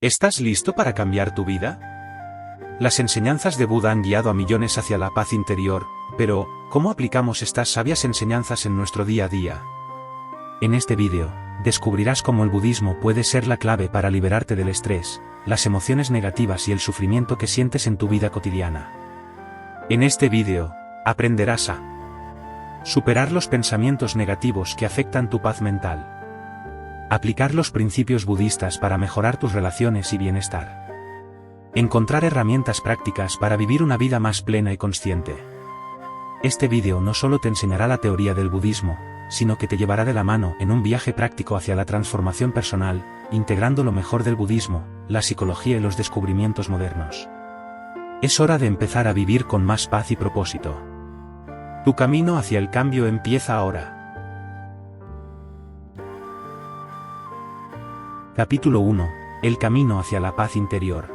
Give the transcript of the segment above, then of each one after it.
¿Estás listo para cambiar tu vida? Las enseñanzas de Buda han guiado a millones hacia la paz interior, pero, ¿cómo aplicamos estas sabias enseñanzas en nuestro día a día? En este vídeo, descubrirás cómo el budismo puede ser la clave para liberarte del estrés, las emociones negativas y el sufrimiento que sientes en tu vida cotidiana. En este vídeo, aprenderás a superar los pensamientos negativos que afectan tu paz mental, aplicar los principios budistas para mejorar tus relaciones y bienestar, encontrar herramientas prácticas para vivir una vida más plena y consciente. Este vídeo no solo te enseñará la teoría del budismo, sino que te llevará de la mano en un viaje práctico hacia la transformación personal, integrando lo mejor del budismo, la psicología y los descubrimientos modernos. Es hora de empezar a vivir con más paz y propósito. Tu camino hacia el cambio empieza ahora. Capítulo 1. El camino hacia la paz interior.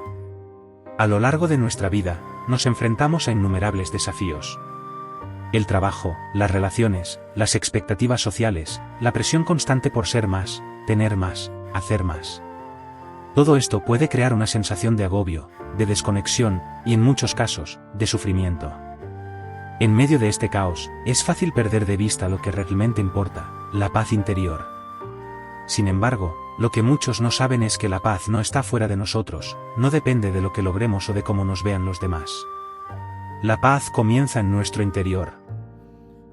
A lo largo de nuestra vida, nos enfrentamos a innumerables desafíos. El trabajo, las relaciones, las expectativas sociales, la presión constante por ser más, tener más, hacer más. Todo esto puede crear una sensación de agobio, de desconexión, y en muchos casos, de sufrimiento. En medio de este caos, es fácil perder de vista lo que realmente importa, la paz interior. Sin embargo, lo que muchos no saben es que la paz no está fuera de nosotros, no depende de lo que logremos o de cómo nos vean los demás. La paz comienza en nuestro interior.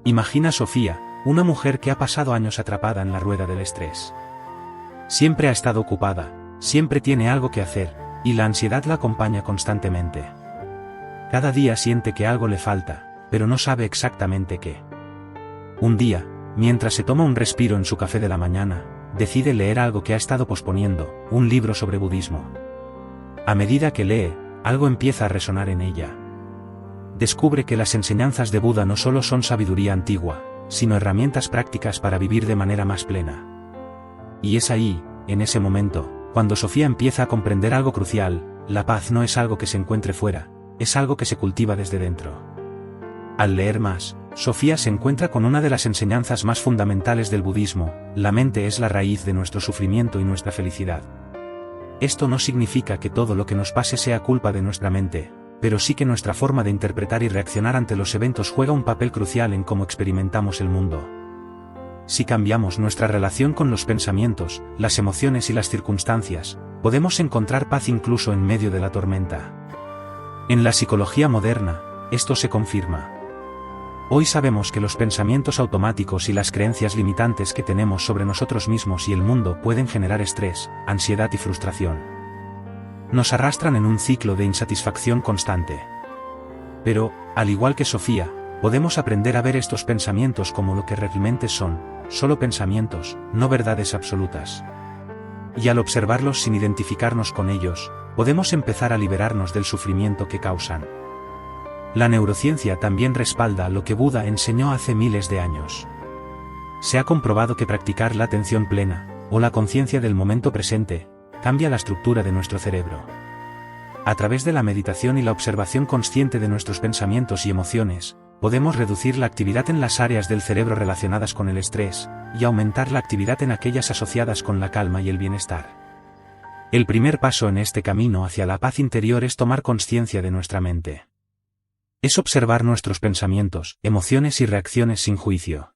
Imagina a Sofía, una mujer que ha pasado años atrapada en la rueda del estrés. Siempre ha estado ocupada, siempre tiene algo que hacer, y la ansiedad la acompaña constantemente. Cada día siente que algo le falta, pero no sabe exactamente qué. Un día, mientras se toma un respiro en su café de la mañana, decide leer algo que ha estado posponiendo, un libro sobre budismo. A medida que lee, algo empieza a resonar en ella. Descubre que las enseñanzas de Buda no solo son sabiduría antigua, sino herramientas prácticas para vivir de manera más plena. Y es ahí, en ese momento, cuando Sofía empieza a comprender algo crucial: la paz no es algo que se encuentre fuera, es algo que se cultiva desde dentro. Al leer más, Sofía se encuentra con una de las enseñanzas más fundamentales del budismo: la mente es la raíz de nuestro sufrimiento y nuestra felicidad. Esto no significa que todo lo que nos pase sea culpa de nuestra mente, pero sí que nuestra forma de interpretar y reaccionar ante los eventos juega un papel crucial en cómo experimentamos el mundo. Si cambiamos nuestra relación con los pensamientos, las emociones y las circunstancias, podemos encontrar paz incluso en medio de la tormenta. En la psicología moderna, esto se confirma. Hoy sabemos que los pensamientos automáticos y las creencias limitantes que tenemos sobre nosotros mismos y el mundo pueden generar estrés, ansiedad y frustración. Nos arrastran en un ciclo de insatisfacción constante. Pero, al igual que Sofía, podemos aprender a ver estos pensamientos como lo que realmente son: solo pensamientos, no verdades absolutas. Y al observarlos sin identificarnos con ellos, podemos empezar a liberarnos del sufrimiento que causan. La neurociencia también respalda lo que Buda enseñó hace miles de años. Se ha comprobado que practicar la atención plena, o la conciencia del momento presente, cambia la estructura de nuestro cerebro. A través de la meditación y la observación consciente de nuestros pensamientos y emociones, podemos reducir la actividad en las áreas del cerebro relacionadas con el estrés, y aumentar la actividad en aquellas asociadas con la calma y el bienestar. El primer paso en este camino hacia la paz interior es tomar conciencia de nuestra mente. Es observar nuestros pensamientos, emociones y reacciones sin juicio.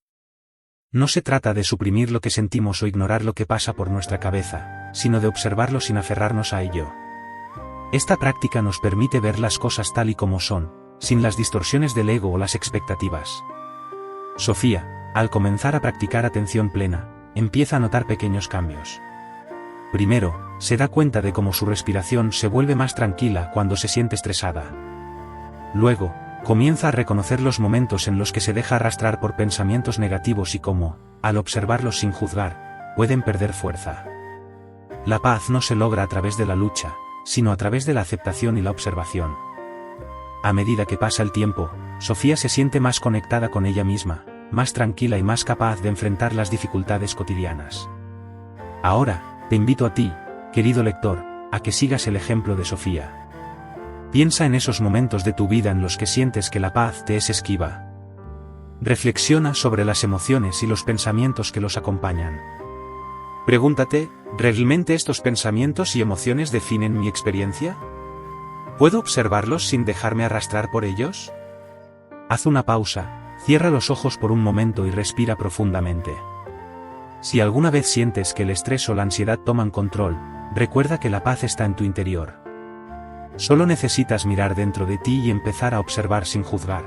No se trata de suprimir lo que sentimos o ignorar lo que pasa por nuestra cabeza, sino de observarlo sin aferrarnos a ello. Esta práctica nos permite ver las cosas tal y como son, sin las distorsiones del ego o las expectativas. Sofía, al comenzar a practicar atención plena, empieza a notar pequeños cambios. Primero, se da cuenta de cómo su respiración se vuelve más tranquila cuando se siente estresada. Luego, comienza a reconocer los momentos en los que se deja arrastrar por pensamientos negativos y cómo, al observarlos sin juzgar, pueden perder fuerza. La paz no se logra a través de la lucha, sino a través de la aceptación y la observación. A medida que pasa el tiempo, Sofía se siente más conectada con ella misma, más tranquila y más capaz de enfrentar las dificultades cotidianas. Ahora, te invito a ti, querido lector, a que sigas el ejemplo de Sofía. Piensa en esos momentos de tu vida en los que sientes que la paz te es esquiva. Reflexiona sobre las emociones y los pensamientos que los acompañan. Pregúntate, ¿Realmente estos pensamientos y emociones definen mi experiencia? ¿Puedo observarlos sin dejarme arrastrar por ellos? Haz una pausa, cierra los ojos por un momento y respira profundamente. Si alguna vez sientes que el estrés o la ansiedad toman control, recuerda que la paz está en tu interior. Solo necesitas mirar dentro de ti y empezar a observar sin juzgar.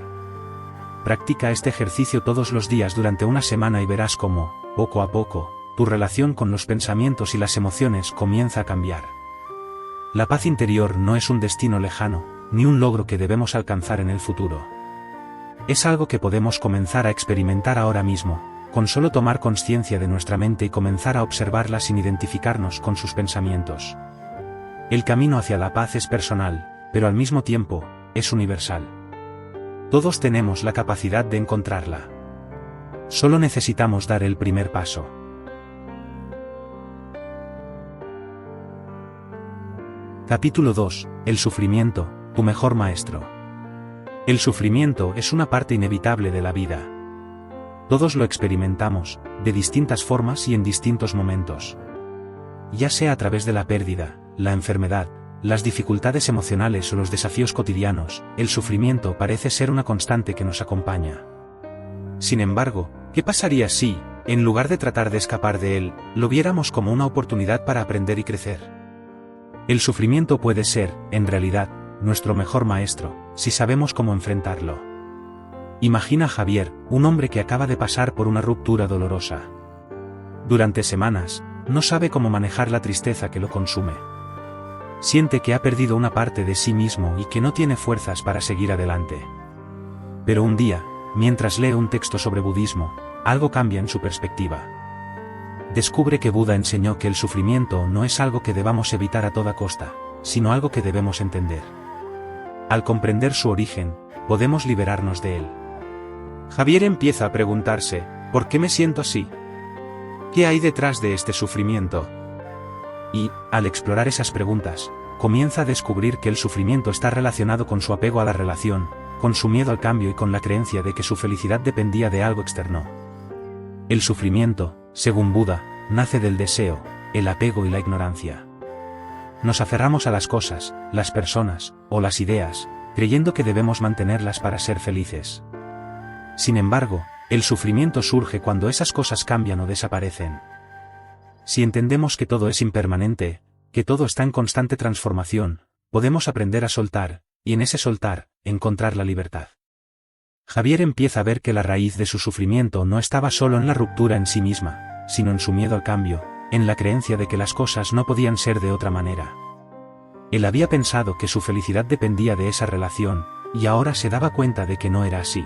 Practica este ejercicio todos los días durante una semana y verás cómo, poco a poco, tu relación con los pensamientos y las emociones comienza a cambiar. La paz interior no es un destino lejano, ni un logro que debemos alcanzar en el futuro. Es algo que podemos comenzar a experimentar ahora mismo, con solo tomar conciencia de nuestra mente y comenzar a observarla sin identificarnos con sus pensamientos. El camino hacia la paz es personal, pero al mismo tiempo, es universal. Todos tenemos la capacidad de encontrarla. Solo necesitamos dar el primer paso. Capítulo 2. El sufrimiento, tu mejor maestro. El sufrimiento es una parte inevitable de la vida. Todos lo experimentamos, de distintas formas y en distintos momentos. Ya sea a través de la pérdida, la enfermedad, las dificultades emocionales o los desafíos cotidianos, el sufrimiento parece ser una constante que nos acompaña. Sin embargo, ¿qué pasaría si, en lugar de tratar de escapar de él, lo viéramos como una oportunidad para aprender y crecer? El sufrimiento puede ser, en realidad, nuestro mejor maestro, si sabemos cómo enfrentarlo. Imagina a Javier, un hombre que acaba de pasar por una ruptura dolorosa. Durante semanas, no sabe cómo manejar la tristeza que lo consume. Siente que ha perdido una parte de sí mismo y que no tiene fuerzas para seguir adelante. Pero un día, mientras lee un texto sobre budismo, algo cambia en su perspectiva. Descubre que Buda enseñó que el sufrimiento no es algo que debamos evitar a toda costa, sino algo que debemos entender. Al comprender su origen, podemos liberarnos de él. Javier empieza a preguntarse, ¿por qué me siento así? ¿Qué hay detrás de este sufrimiento? Y, al explorar esas preguntas, comienza a descubrir que el sufrimiento está relacionado con su apego a la relación, con su miedo al cambio y con la creencia de que su felicidad dependía de algo externo. El sufrimiento, según Buda, nace del deseo, el apego y la ignorancia. Nos aferramos a las cosas, las personas, o las ideas, creyendo que debemos mantenerlas para ser felices. Sin embargo, el sufrimiento surge cuando esas cosas cambian o desaparecen. Si entendemos que todo es impermanente, que todo está en constante transformación, podemos aprender a soltar, y en ese soltar, encontrar la libertad. Javier empieza a ver que la raíz de su sufrimiento no estaba solo en la ruptura en sí misma, sino en su miedo al cambio, en la creencia de que las cosas no podían ser de otra manera. Él había pensado que su felicidad dependía de esa relación, y ahora se daba cuenta de que no era así.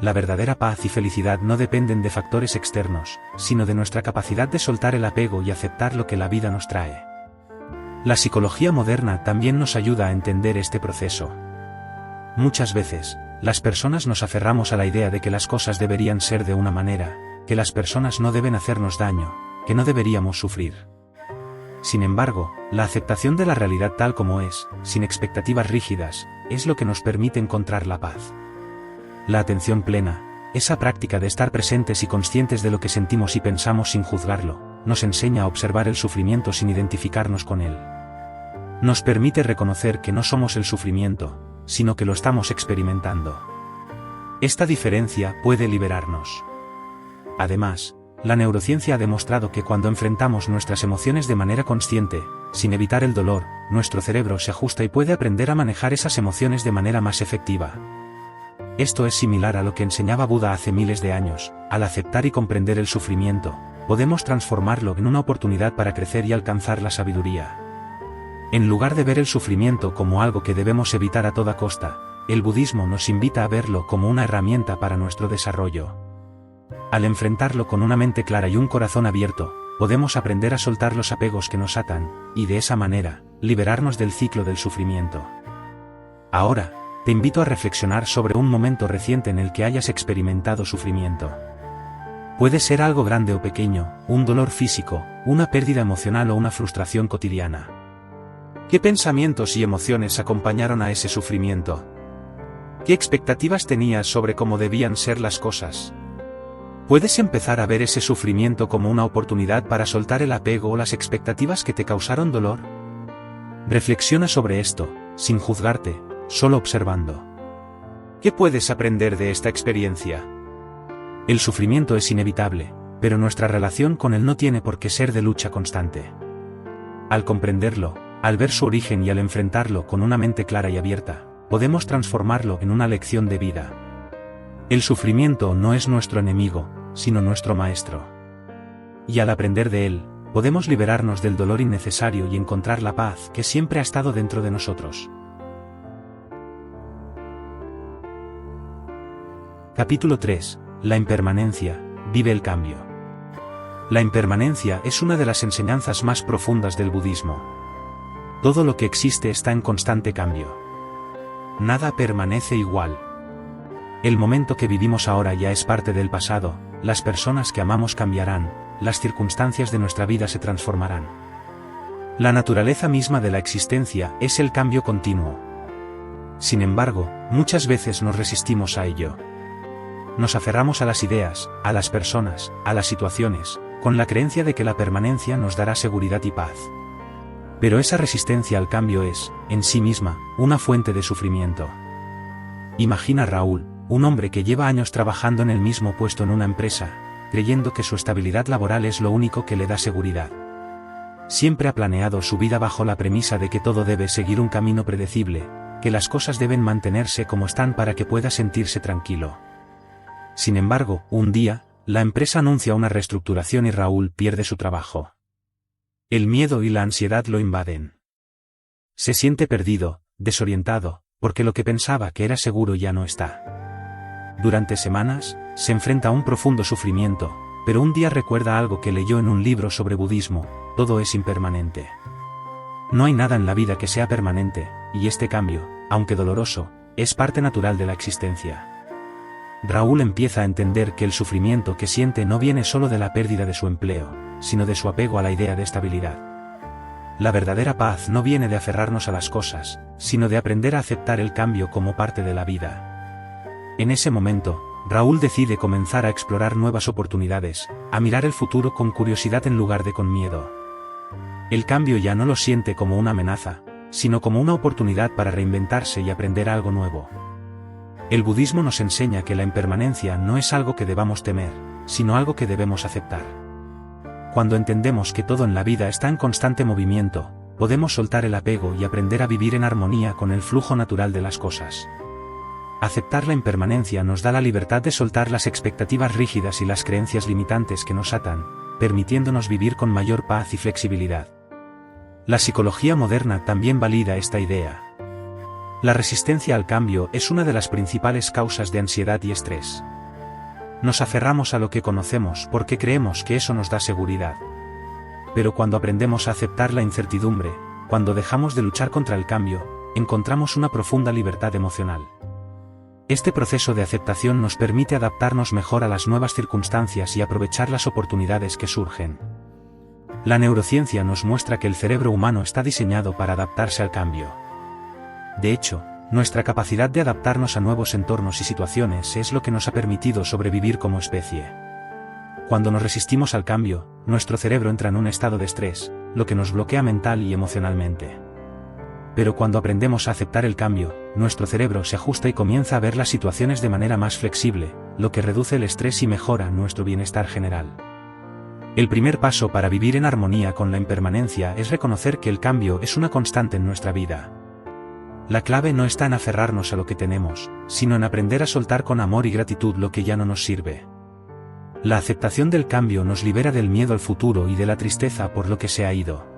La verdadera paz y felicidad no dependen de factores externos, sino de nuestra capacidad de soltar el apego y aceptar lo que la vida nos trae. La psicología moderna también nos ayuda a entender este proceso. Muchas veces, las personas nos aferramos a la idea de que las cosas deberían ser de una manera, que las personas no deben hacernos daño, que no deberíamos sufrir. Sin embargo, la aceptación de la realidad tal como es, sin expectativas rígidas, es lo que nos permite encontrar la paz. La atención plena, esa práctica de estar presentes y conscientes de lo que sentimos y pensamos sin juzgarlo, nos enseña a observar el sufrimiento sin identificarnos con él. Nos permite reconocer que no somos el sufrimiento, sino que lo estamos experimentando. Esta diferencia puede liberarnos. Además, la neurociencia ha demostrado que cuando enfrentamos nuestras emociones de manera consciente, sin evitar el dolor, nuestro cerebro se ajusta y puede aprender a manejar esas emociones de manera más efectiva. Esto es similar a lo que enseñaba Buda hace miles de años: al aceptar y comprender el sufrimiento, podemos transformarlo en una oportunidad para crecer y alcanzar la sabiduría. En lugar de ver el sufrimiento como algo que debemos evitar a toda costa, el budismo nos invita a verlo como una herramienta para nuestro desarrollo. Al enfrentarlo con una mente clara y un corazón abierto, podemos aprender a soltar los apegos que nos atan, y de esa manera, liberarnos del ciclo del sufrimiento. Ahora, te invito a reflexionar sobre un momento reciente en el que hayas experimentado sufrimiento. Puede ser algo grande o pequeño, un dolor físico, una pérdida emocional o una frustración cotidiana. ¿Qué pensamientos y emociones acompañaron a ese sufrimiento? ¿Qué expectativas tenías sobre cómo debían ser las cosas? Puedes empezar a ver ese sufrimiento como una oportunidad para soltar el apego o las expectativas que te causaron dolor. Reflexiona sobre esto, sin juzgarte, solo observando. ¿Qué puedes aprender de esta experiencia? El sufrimiento es inevitable, pero nuestra relación con él no tiene por qué ser de lucha constante. Al comprenderlo, al ver su origen y al enfrentarlo con una mente clara y abierta, podemos transformarlo en una lección de vida. El sufrimiento no es nuestro enemigo, sino nuestro maestro. Y al aprender de él, podemos liberarnos del dolor innecesario y encontrar la paz que siempre ha estado dentro de nosotros. Capítulo 3. La impermanencia, vive el cambio. La impermanencia es una de las enseñanzas más profundas del budismo. Todo lo que existe está en constante cambio. Nada permanece igual. El momento que vivimos ahora ya es parte del pasado, las personas que amamos cambiarán, las circunstancias de nuestra vida se transformarán. La naturaleza misma de la existencia es el cambio continuo. Sin embargo, muchas veces nos resistimos a ello. Nos aferramos a las ideas, a las personas, a las situaciones, con la creencia de que la permanencia nos dará seguridad y paz. Pero esa resistencia al cambio es, en sí misma, una fuente de sufrimiento. Imagina a Raúl, un hombre que lleva años trabajando en el mismo puesto en una empresa, creyendo que su estabilidad laboral es lo único que le da seguridad. Siempre ha planeado su vida bajo la premisa de que todo debe seguir un camino predecible, que las cosas deben mantenerse como están para que pueda sentirse tranquilo. Sin embargo, un día, la empresa anuncia una reestructuración y Raúl pierde su trabajo. El miedo y la ansiedad lo invaden. Se siente perdido, desorientado, porque lo que pensaba que era seguro ya no está. Durante semanas, se enfrenta a un profundo sufrimiento, pero un día recuerda algo que leyó en un libro sobre budismo: todo es impermanente. No hay nada en la vida que sea permanente, y este cambio, aunque doloroso, es parte natural de la existencia. Raúl empieza a entender que el sufrimiento que siente no viene solo de la pérdida de su empleo, sino de su apego a la idea de estabilidad. La verdadera paz no viene de aferrarnos a las cosas, sino de aprender a aceptar el cambio como parte de la vida. En ese momento, Raúl decide comenzar a explorar nuevas oportunidades, a mirar el futuro con curiosidad en lugar de con miedo. El cambio ya no lo siente como una amenaza, sino como una oportunidad para reinventarse y aprender algo nuevo. El budismo nos enseña que la impermanencia no es algo que debamos temer, sino algo que debemos aceptar. Cuando entendemos que todo en la vida está en constante movimiento, podemos soltar el apego y aprender a vivir en armonía con el flujo natural de las cosas. Aceptar la impermanencia nos da la libertad de soltar las expectativas rígidas y las creencias limitantes que nos atan, permitiéndonos vivir con mayor paz y flexibilidad. La psicología moderna también valida esta idea. La resistencia al cambio es una de las principales causas de ansiedad y estrés. Nos aferramos a lo que conocemos porque creemos que eso nos da seguridad. Pero cuando aprendemos a aceptar la incertidumbre, cuando dejamos de luchar contra el cambio, encontramos una profunda libertad emocional. Este proceso de aceptación nos permite adaptarnos mejor a las nuevas circunstancias y aprovechar las oportunidades que surgen. La neurociencia nos muestra que el cerebro humano está diseñado para adaptarse al cambio. De hecho, nuestra capacidad de adaptarnos a nuevos entornos y situaciones es lo que nos ha permitido sobrevivir como especie. Cuando nos resistimos al cambio, nuestro cerebro entra en un estado de estrés, lo que nos bloquea mental y emocionalmente. Pero cuando aprendemos a aceptar el cambio, nuestro cerebro se ajusta y comienza a ver las situaciones de manera más flexible, lo que reduce el estrés y mejora nuestro bienestar general. El primer paso para vivir en armonía con la impermanencia es reconocer que el cambio es una constante en nuestra vida. La clave no está en aferrarnos a lo que tenemos, sino en aprender a soltar con amor y gratitud lo que ya no nos sirve. La aceptación del cambio nos libera del miedo al futuro y de la tristeza por lo que se ha ido.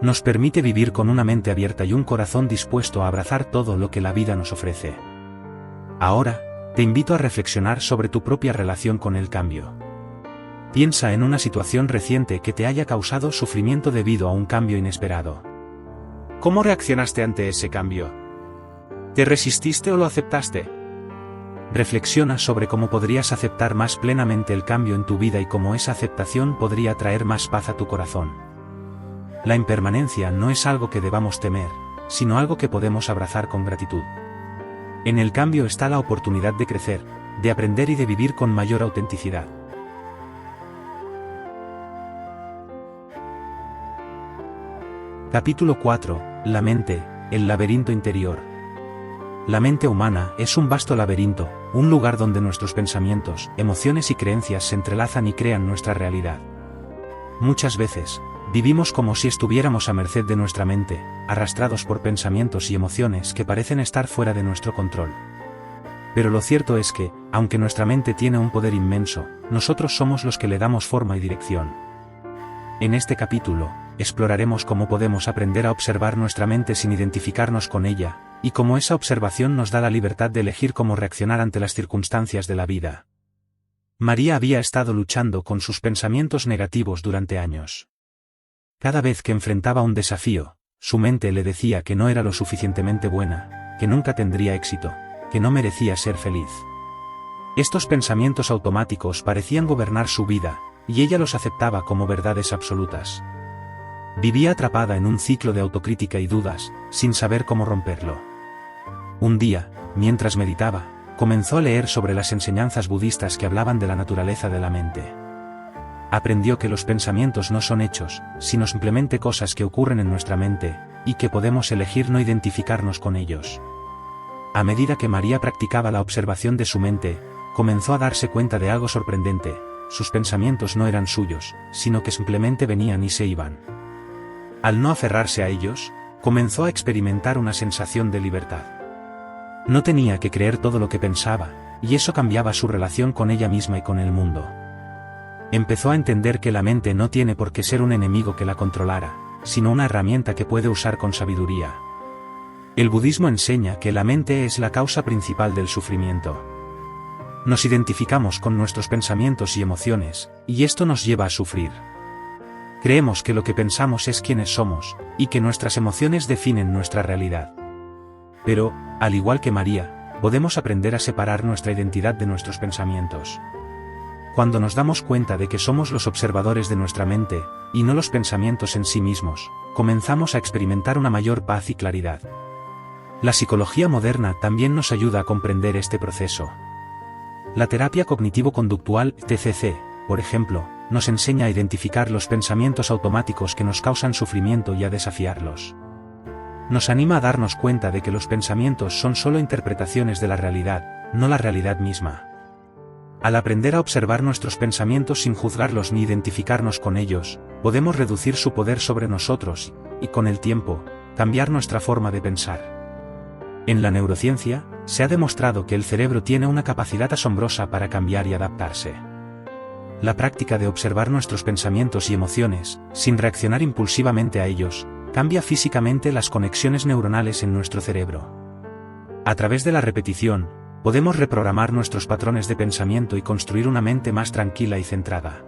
Nos permite vivir con una mente abierta y un corazón dispuesto a abrazar todo lo que la vida nos ofrece. Ahora, te invito a reflexionar sobre tu propia relación con el cambio. Piensa en una situación reciente que te haya causado sufrimiento debido a un cambio inesperado. ¿Cómo reaccionaste ante ese cambio? ¿Te resististe o lo aceptaste? Reflexiona sobre cómo podrías aceptar más plenamente el cambio en tu vida y cómo esa aceptación podría traer más paz a tu corazón. La impermanencia no es algo que debamos temer, sino algo que podemos abrazar con gratitud. En el cambio está la oportunidad de crecer, de aprender y de vivir con mayor autenticidad. Capítulo 4. La mente, el laberinto interior. La mente humana es un vasto laberinto, un lugar donde nuestros pensamientos, emociones y creencias se entrelazan y crean nuestra realidad. Muchas veces, vivimos como si estuviéramos a merced de nuestra mente, arrastrados por pensamientos y emociones que parecen estar fuera de nuestro control. Pero lo cierto es que, aunque nuestra mente tiene un poder inmenso, nosotros somos los que le damos forma y dirección. En este capítulo, exploraremos cómo podemos aprender a observar nuestra mente sin identificarnos con ella, y cómo esa observación nos da la libertad de elegir cómo reaccionar ante las circunstancias de la vida. María había estado luchando con sus pensamientos negativos durante años. Cada vez que enfrentaba un desafío, su mente le decía que no era lo suficientemente buena, que nunca tendría éxito, que no merecía ser feliz. Estos pensamientos automáticos parecían gobernar su vida, y ella los aceptaba como verdades absolutas. Vivía atrapada en un ciclo de autocrítica y dudas, sin saber cómo romperlo. Un día, mientras meditaba, comenzó a leer sobre las enseñanzas budistas que hablaban de la naturaleza de la mente. Aprendió que los pensamientos no son hechos, sino simplemente cosas que ocurren en nuestra mente, y que podemos elegir no identificarnos con ellos. A medida que María practicaba la observación de su mente, comenzó a darse cuenta de algo sorprendente: sus pensamientos no eran suyos, sino que simplemente venían y se iban. Al no aferrarse a ellos, comenzó a experimentar una sensación de libertad. No tenía que creer todo lo que pensaba, y eso cambiaba su relación con ella misma y con el mundo. Empezó a entender que la mente no tiene por qué ser un enemigo que la controlara, sino una herramienta que puede usar con sabiduría. El budismo enseña que la mente es la causa principal del sufrimiento. Nos identificamos con nuestros pensamientos y emociones, y esto nos lleva a sufrir. Creemos que lo que pensamos es quienes somos, y que nuestras emociones definen nuestra realidad. Pero, al igual que María, podemos aprender a separar nuestra identidad de nuestros pensamientos. Cuando nos damos cuenta de que somos los observadores de nuestra mente, y no los pensamientos en sí mismos, comenzamos a experimentar una mayor paz y claridad. La psicología moderna también nos ayuda a comprender este proceso. La terapia cognitivo-conductual, TCC, por ejemplo, nos enseña a identificar los pensamientos automáticos que nos causan sufrimiento y a desafiarlos. Nos anima a darnos cuenta de que los pensamientos son solo interpretaciones de la realidad, no la realidad misma. Al aprender a observar nuestros pensamientos sin juzgarlos ni identificarnos con ellos, podemos reducir su poder sobre nosotros, y con el tiempo, cambiar nuestra forma de pensar. En la neurociencia, se ha demostrado que el cerebro tiene una capacidad asombrosa para cambiar y adaptarse. La práctica de observar nuestros pensamientos y emociones, sin reaccionar impulsivamente a ellos, cambia físicamente las conexiones neuronales en nuestro cerebro. A través de la repetición, podemos reprogramar nuestros patrones de pensamiento y construir una mente más tranquila y centrada.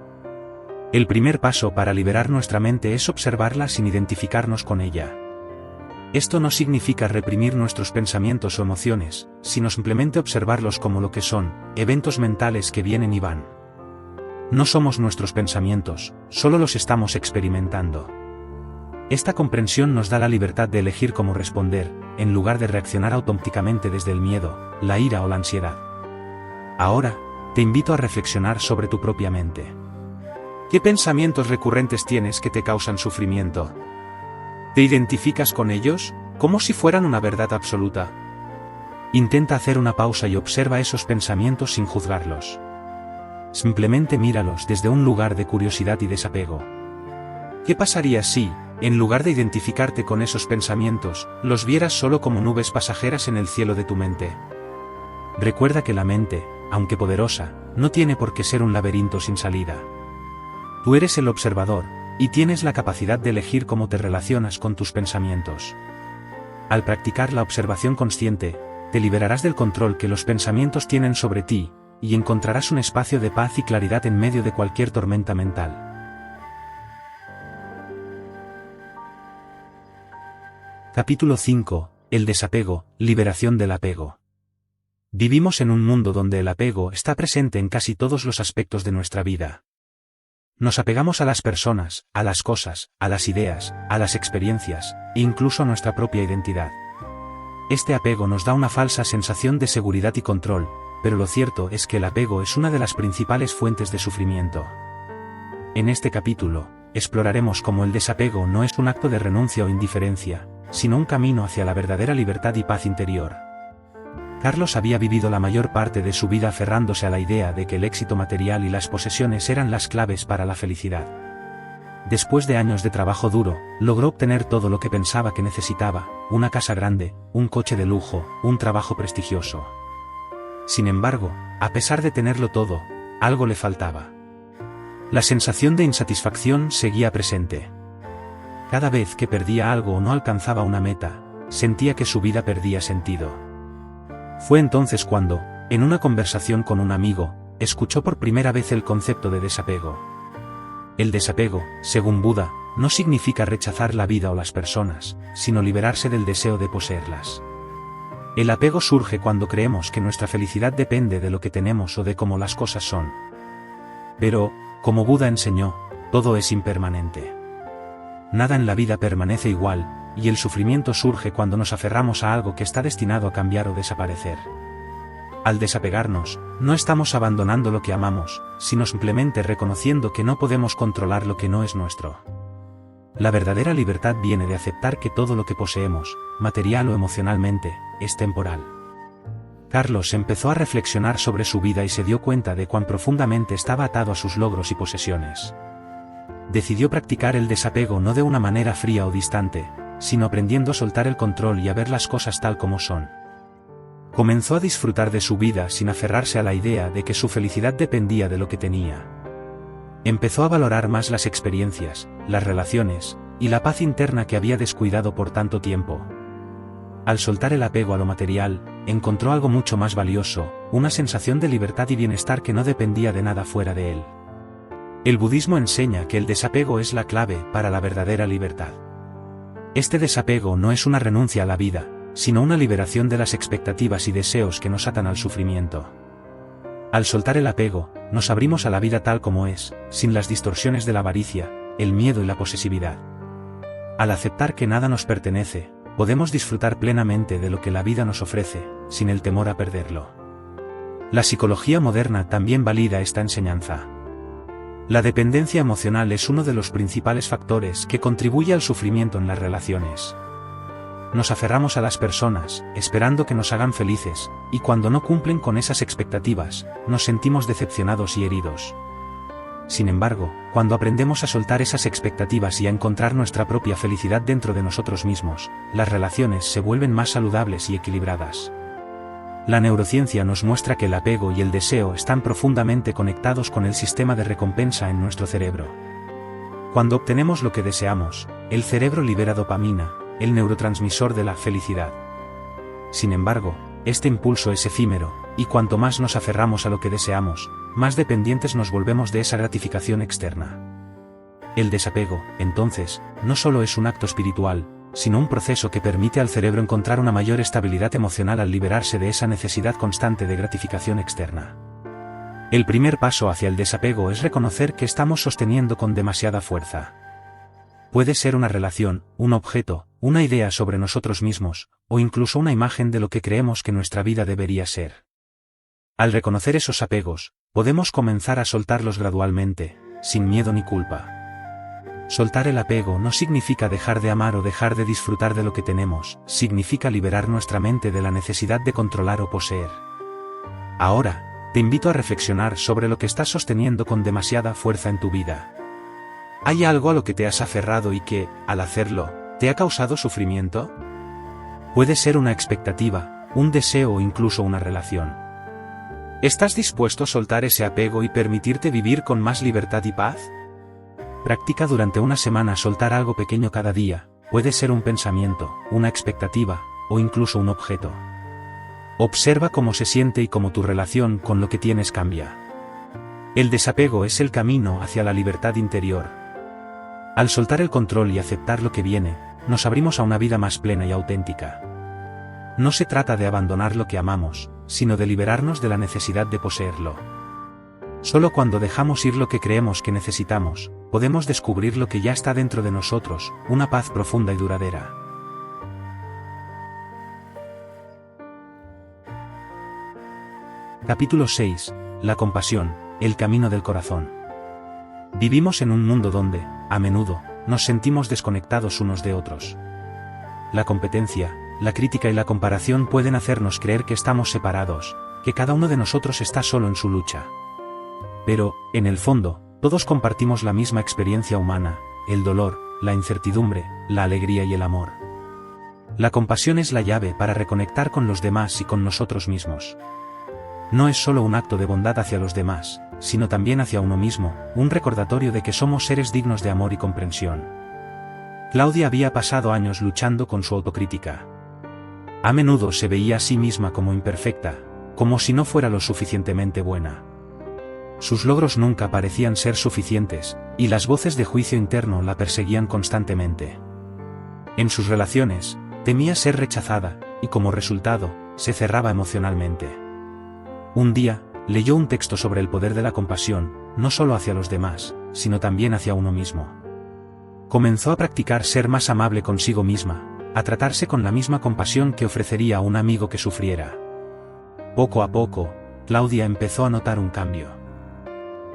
El primer paso para liberar nuestra mente es observarla sin identificarnos con ella. Esto no significa reprimir nuestros pensamientos o emociones, sino simplemente observarlos como lo que son, eventos mentales que vienen y van. No somos nuestros pensamientos, solo los estamos experimentando. Esta comprensión nos da la libertad de elegir cómo responder, en lugar de reaccionar automáticamente desde el miedo, la ira o la ansiedad. Ahora, te invito a reflexionar sobre tu propia mente. ¿Qué pensamientos recurrentes tienes que te causan sufrimiento? ¿Te identificas con ellos, como si fueran una verdad absoluta? Intenta hacer una pausa y observa esos pensamientos sin juzgarlos. Simplemente míralos desde un lugar de curiosidad y desapego. ¿Qué pasaría si, en lugar de identificarte con esos pensamientos, los vieras solo como nubes pasajeras en el cielo de tu mente? Recuerda que la mente, aunque poderosa, no tiene por qué ser un laberinto sin salida. Tú eres el observador, y tienes la capacidad de elegir cómo te relacionas con tus pensamientos. Al practicar la observación consciente, te liberarás del control que los pensamientos tienen sobre ti, y encontrarás un espacio de paz y claridad en medio de cualquier tormenta mental. Capítulo 5. El desapego, liberación del apego. Vivimos en un mundo donde el apego está presente en casi todos los aspectos de nuestra vida. Nos apegamos a las personas, a las cosas, a las ideas, a las experiencias, e incluso a nuestra propia identidad. Este apego nos da una falsa sensación de seguridad y control, pero lo cierto es que el apego es una de las principales fuentes de sufrimiento. En este capítulo, exploraremos cómo el desapego no es un acto de renuncia o indiferencia, sino un camino hacia la verdadera libertad y paz interior. Carlos había vivido la mayor parte de su vida aferrándose a la idea de que el éxito material y las posesiones eran las claves para la felicidad. Después de años de trabajo duro, logró obtener todo lo que pensaba que necesitaba: una casa grande, un coche de lujo, un trabajo prestigioso. Sin embargo, a pesar de tenerlo todo, algo le faltaba. La sensación de insatisfacción seguía presente. Cada vez que perdía algo o no alcanzaba una meta, sentía que su vida perdía sentido. Fue entonces cuando, en una conversación con un amigo, escuchó por primera vez el concepto de desapego. El desapego, según Buda, no significa rechazar la vida o las personas, sino liberarse del deseo de poseerlas. El apego surge cuando creemos que nuestra felicidad depende de lo que tenemos o de cómo las cosas son. Pero, como Buda enseñó, todo es impermanente. Nada en la vida permanece igual, y el sufrimiento surge cuando nos aferramos a algo que está destinado a cambiar o desaparecer. Al desapegarnos, no estamos abandonando lo que amamos, sino simplemente reconociendo que no podemos controlar lo que no es nuestro. La verdadera libertad viene de aceptar que todo lo que poseemos, material o emocionalmente, es temporal. Carlos empezó a reflexionar sobre su vida y se dio cuenta de cuán profundamente estaba atado a sus logros y posesiones. Decidió practicar el desapego no de una manera fría o distante, sino aprendiendo a soltar el control y a ver las cosas tal como son. Comenzó a disfrutar de su vida sin aferrarse a la idea de que su felicidad dependía de lo que tenía. Empezó a valorar más las experiencias, las relaciones, y la paz interna que había descuidado por tanto tiempo. Al soltar el apego a lo material, encontró algo mucho más valioso, una sensación de libertad y bienestar que no dependía de nada fuera de él. El budismo enseña que el desapego es la clave para la verdadera libertad. Este desapego no es una renuncia a la vida, sino una liberación de las expectativas y deseos que nos atan al sufrimiento. Al soltar el apego, nos abrimos a la vida tal como es, sin las distorsiones de la avaricia, el miedo y la posesividad. Al aceptar que nada nos pertenece, podemos disfrutar plenamente de lo que la vida nos ofrece, sin el temor a perderlo. La psicología moderna también valida esta enseñanza. La dependencia emocional es uno de los principales factores que contribuye al sufrimiento en las relaciones. Nos aferramos a las personas, esperando que nos hagan felices, y cuando no cumplen con esas expectativas, nos sentimos decepcionados y heridos. Sin embargo, cuando aprendemos a soltar esas expectativas y a encontrar nuestra propia felicidad dentro de nosotros mismos, las relaciones se vuelven más saludables y equilibradas. La neurociencia nos muestra que el apego y el deseo están profundamente conectados con el sistema de recompensa en nuestro cerebro. Cuando obtenemos lo que deseamos, el cerebro libera dopamina, el neurotransmisor de la felicidad. Sin embargo, este impulso es efímero, y cuanto más nos aferramos a lo que deseamos, más dependientes nos volvemos de esa gratificación externa. El desapego, entonces, no solo es un acto espiritual, sino un proceso que permite al cerebro encontrar una mayor estabilidad emocional al liberarse de esa necesidad constante de gratificación externa. El primer paso hacia el desapego es reconocer que estamos sosteniendo con demasiada fuerza. Puede ser una relación, un objeto, una idea sobre nosotros mismos, o incluso una imagen de lo que creemos que nuestra vida debería ser. Al reconocer esos apegos, podemos comenzar a soltarlos gradualmente, sin miedo ni culpa. Soltar el apego no significa dejar de amar o dejar de disfrutar de lo que tenemos, significa liberar nuestra mente de la necesidad de controlar o poseer. Ahora, te invito a reflexionar sobre lo que estás sosteniendo con demasiada fuerza en tu vida. ¿Hay algo a lo que te has aferrado y que, al hacerlo, te ha causado sufrimiento? Puede ser una expectativa, un deseo o incluso una relación. ¿Estás dispuesto a soltar ese apego y permitirte vivir con más libertad y paz? Practica durante una semana soltar algo pequeño cada día, puede ser un pensamiento, una expectativa, o incluso un objeto. Observa cómo se siente y cómo tu relación con lo que tienes cambia. El desapego es el camino hacia la libertad interior. Al soltar el control y aceptar lo que viene, nos abrimos a una vida más plena y auténtica. No se trata de abandonar lo que amamos, sino de liberarnos de la necesidad de poseerlo. Solo cuando dejamos ir lo que creemos que necesitamos, podemos descubrir lo que ya está dentro de nosotros, una paz profunda y duradera. Capítulo 6. La compasión, el camino del corazón. Vivimos en un mundo donde, a menudo, nos sentimos desconectados unos de otros. La competencia, la crítica y la comparación pueden hacernos creer que estamos separados, que cada uno de nosotros está solo en su lucha. Pero, en el fondo, todos compartimos la misma experiencia humana, el dolor, la incertidumbre, la alegría y el amor. La compasión es la llave para reconectar con los demás y con nosotros mismos. No es solo un acto de bondad hacia los demás, sino también hacia uno mismo, un recordatorio de que somos seres dignos de amor y comprensión. Claudia había pasado años luchando con su autocrítica. A menudo se veía a sí misma como imperfecta, como si no fuera lo suficientemente buena. Sus logros nunca parecían ser suficientes, y las voces de juicio interno la perseguían constantemente. En sus relaciones, temía ser rechazada, y como resultado, se cerraba emocionalmente. Un día, leyó un texto sobre el poder de la compasión, no solo hacia los demás, sino también hacia uno mismo. Comenzó a practicar ser más amable consigo misma, a tratarse con la misma compasión que ofrecería a un amigo que sufriera. Poco a poco, Claudia empezó a notar un cambio.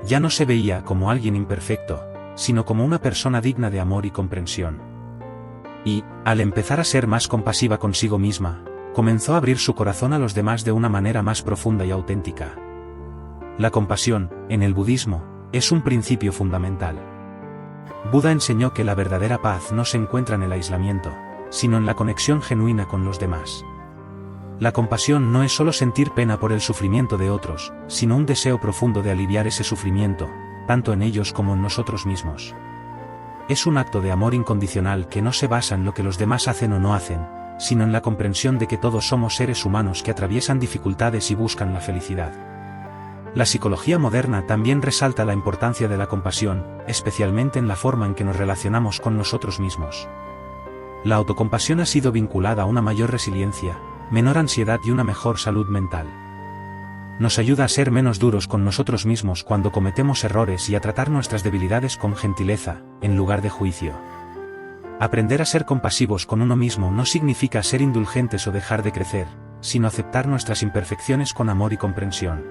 Ya no se veía como alguien imperfecto, sino como una persona digna de amor y comprensión. Y, al empezar a ser más compasiva consigo misma, comenzó a abrir su corazón a los demás de una manera más profunda y auténtica. La compasión, en el budismo, es un principio fundamental. Buda enseñó que la verdadera paz no se encuentra en el aislamiento, sino en la conexión genuina con los demás. La compasión no es solo sentir pena por el sufrimiento de otros, sino un deseo profundo de aliviar ese sufrimiento, tanto en ellos como en nosotros mismos. Es un acto de amor incondicional que no se basa en lo que los demás hacen o no hacen, sino en la comprensión de que todos somos seres humanos que atraviesan dificultades y buscan la felicidad. La psicología moderna también resalta la importancia de la compasión, especialmente en la forma en que nos relacionamos con nosotros mismos. La autocompasión ha sido vinculada a una mayor resiliencia, menor ansiedad y una mejor salud mental. Nos ayuda a ser menos duros con nosotros mismos cuando cometemos errores y a tratar nuestras debilidades con gentileza, en lugar de juicio. Aprender a ser compasivos con uno mismo no significa ser indulgentes o dejar de crecer, sino aceptar nuestras imperfecciones con amor y comprensión.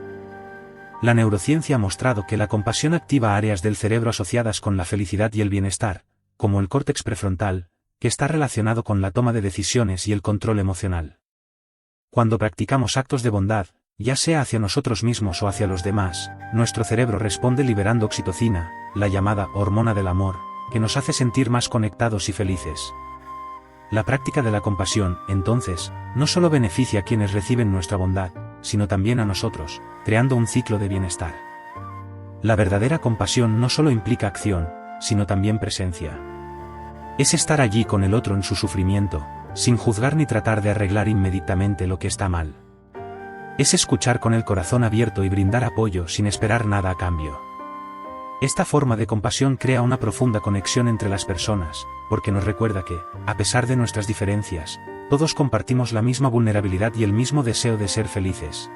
La neurociencia ha mostrado que la compasión activa áreas del cerebro asociadas con la felicidad y el bienestar, como el córtex prefrontal, que está relacionado con la toma de decisiones y el control emocional. Cuando practicamos actos de bondad, ya sea hacia nosotros mismos o hacia los demás, nuestro cerebro responde liberando oxitocina, la llamada hormona del amor, que nos hace sentir más conectados y felices. La práctica de la compasión, entonces, no solo beneficia a quienes reciben nuestra bondad, sino también a nosotros, creando un ciclo de bienestar. La verdadera compasión no solo implica acción, sino también presencia. Es estar allí con el otro en su sufrimiento, sin juzgar ni tratar de arreglar inmediatamente lo que está mal. Es escuchar con el corazón abierto y brindar apoyo sin esperar nada a cambio. Esta forma de compasión crea una profunda conexión entre las personas, porque nos recuerda que, a pesar de nuestras diferencias, todos compartimos la misma vulnerabilidad y el mismo deseo de ser felices.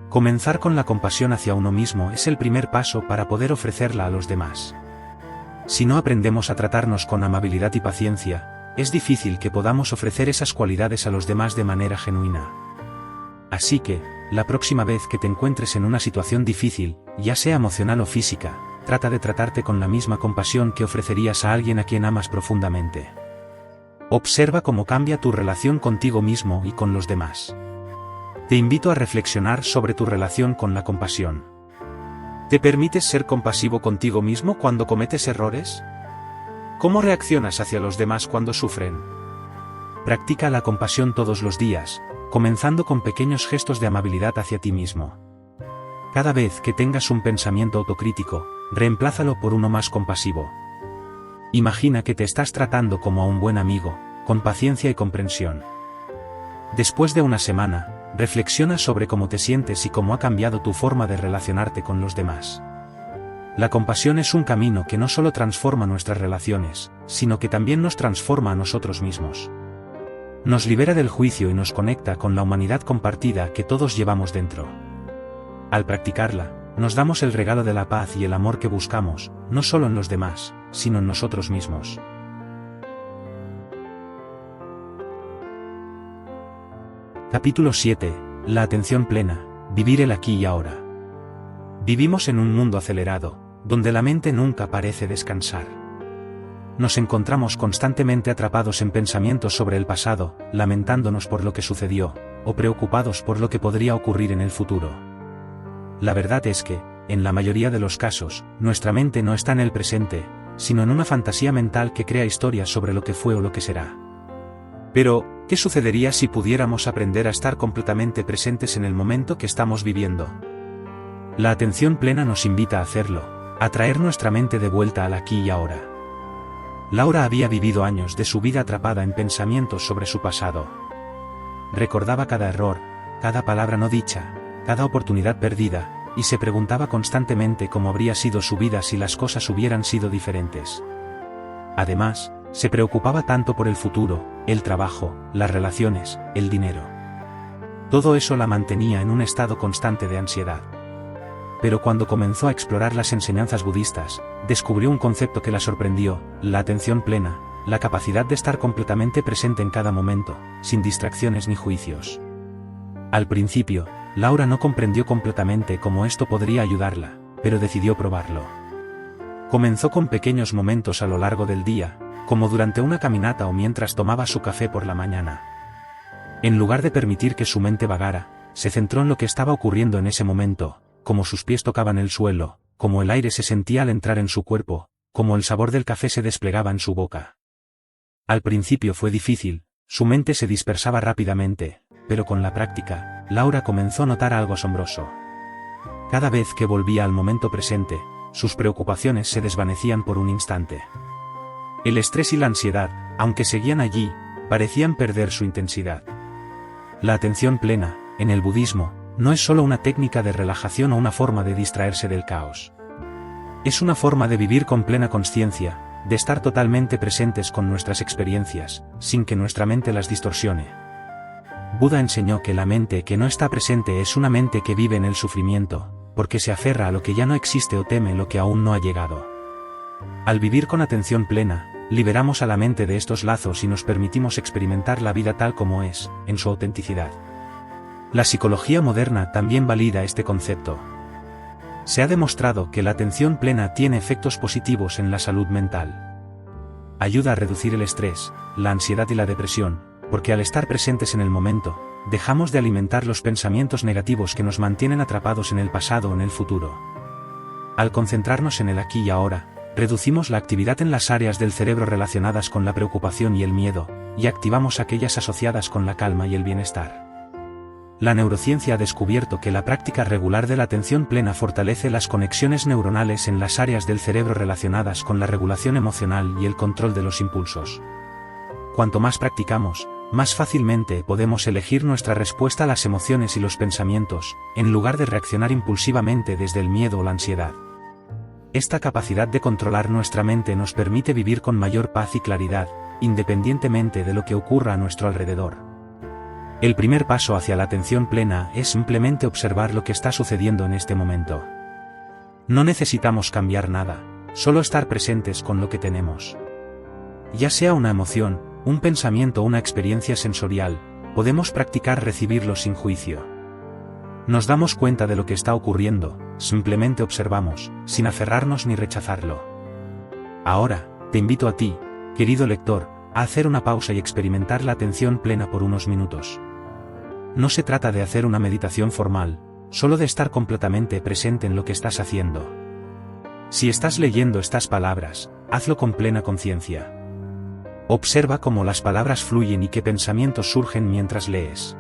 Comenzar con la compasión hacia uno mismo es el primer paso para poder ofrecerla a los demás. Si no aprendemos a tratarnos con amabilidad y paciencia, es difícil que podamos ofrecer esas cualidades a los demás de manera genuina. Así que, la próxima vez que te encuentres en una situación difícil, ya sea emocional o física, trata de tratarte con la misma compasión que ofrecerías a alguien a quien amas profundamente. Observa cómo cambia tu relación contigo mismo y con los demás. Te invito a reflexionar sobre tu relación con la compasión. ¿Te permites ser compasivo contigo mismo cuando cometes errores? ¿Cómo reaccionas hacia los demás cuando sufren? Practica la compasión todos los días, comenzando con pequeños gestos de amabilidad hacia ti mismo. Cada vez que tengas un pensamiento autocrítico, reemplázalo por uno más compasivo. Imagina que te estás tratando como a un buen amigo, con paciencia y comprensión. Después de una semana, reflexiona sobre cómo te sientes y cómo ha cambiado tu forma de relacionarte con los demás. La compasión es un camino que no solo transforma nuestras relaciones, sino que también nos transforma a nosotros mismos. Nos libera del juicio y nos conecta con la humanidad compartida que todos llevamos dentro. Al practicarla, nos damos el regalo de la paz y el amor que buscamos, no solo en los demás, sino en nosotros mismos. Capítulo 7. La atención plena, vivir el aquí y ahora. Vivimos en un mundo acelerado, donde la mente nunca parece descansar. Nos encontramos constantemente atrapados en pensamientos sobre el pasado, lamentándonos por lo que sucedió, o preocupados por lo que podría ocurrir en el futuro. La verdad es que, en la mayoría de los casos, nuestra mente no está en el presente, sino en una fantasía mental que crea historias sobre lo que fue o lo que será. Pero, ¿qué sucedería si pudiéramos aprender a estar completamente presentes en el momento que estamos viviendo? La atención plena nos invita a hacerlo, a traer nuestra mente de vuelta al aquí y ahora. Laura había vivido años de su vida atrapada en pensamientos sobre su pasado. Recordaba cada error, cada palabra no dicha, cada oportunidad perdida, y se preguntaba constantemente cómo habría sido su vida si las cosas hubieran sido diferentes. Además, se preocupaba tanto por el futuro, el trabajo, las relaciones, el dinero. Todo eso la mantenía en un estado constante de ansiedad. Pero cuando comenzó a explorar las enseñanzas budistas, descubrió un concepto que la sorprendió: la atención plena, la capacidad de estar completamente presente en cada momento, sin distracciones ni juicios. Al principio, Laura no comprendió completamente cómo esto podría ayudarla, pero decidió probarlo. Comenzó con pequeños momentos a lo largo del día, como durante una caminata o mientras tomaba su café por la mañana. En lugar de permitir que su mente vagara, se centró en lo que estaba ocurriendo en ese momento, cómo sus pies tocaban el suelo, cómo el aire se sentía al entrar en su cuerpo, cómo el sabor del café se desplegaba en su boca. Al principio fue difícil, su mente se dispersaba rápidamente, pero con la práctica, Laura comenzó a notar algo asombroso. Cada vez que volvía al momento presente, sus preocupaciones se desvanecían por un instante. El estrés y la ansiedad, aunque seguían allí, parecían perder su intensidad. La atención plena, en el budismo, no es solo una técnica de relajación o una forma de distraerse del caos. Es una forma de vivir con plena consciencia, de estar totalmente presentes con nuestras experiencias, sin que nuestra mente las distorsione. Buda enseñó que la mente que no está presente es una mente que vive en el sufrimiento, porque se aferra a lo que ya no existe o teme lo que aún no ha llegado. Al vivir con atención plena, liberamos a la mente de estos lazos y nos permitimos experimentar la vida tal como es, en su autenticidad. La psicología moderna también valida este concepto. Se ha demostrado que la atención plena tiene efectos positivos en la salud mental. Ayuda a reducir el estrés, la ansiedad y la depresión, porque al estar presentes en el momento, dejamos de alimentar los pensamientos negativos que nos mantienen atrapados en el pasado o en el futuro. Al concentrarnos en el aquí y ahora, reducimos la actividad en las áreas del cerebro relacionadas con la preocupación y el miedo, y activamos aquellas asociadas con la calma y el bienestar. La neurociencia ha descubierto que la práctica regular de la atención plena fortalece las conexiones neuronales en las áreas del cerebro relacionadas con la regulación emocional y el control de los impulsos. Cuanto más practicamos, más fácilmente podemos elegir nuestra respuesta a las emociones y los pensamientos, en lugar de reaccionar impulsivamente desde el miedo o la ansiedad. Esta capacidad de controlar nuestra mente nos permite vivir con mayor paz y claridad, independientemente de lo que ocurra a nuestro alrededor. El primer paso hacia la atención plena es simplemente observar lo que está sucediendo en este momento. No necesitamos cambiar nada, solo estar presentes con lo que tenemos. Ya sea una emoción, un pensamiento o una experiencia sensorial, podemos practicar recibirlo sin juicio. Nos damos cuenta de lo que está ocurriendo, simplemente observamos, sin aferrarnos ni rechazarlo. Ahora, te invito a ti, querido lector, a hacer una pausa y experimentar la atención plena por unos minutos. No se trata de hacer una meditación formal, solo de estar completamente presente en lo que estás haciendo. Si estás leyendo estas palabras, hazlo con plena conciencia. Observa cómo las palabras fluyen y qué pensamientos surgen mientras lees.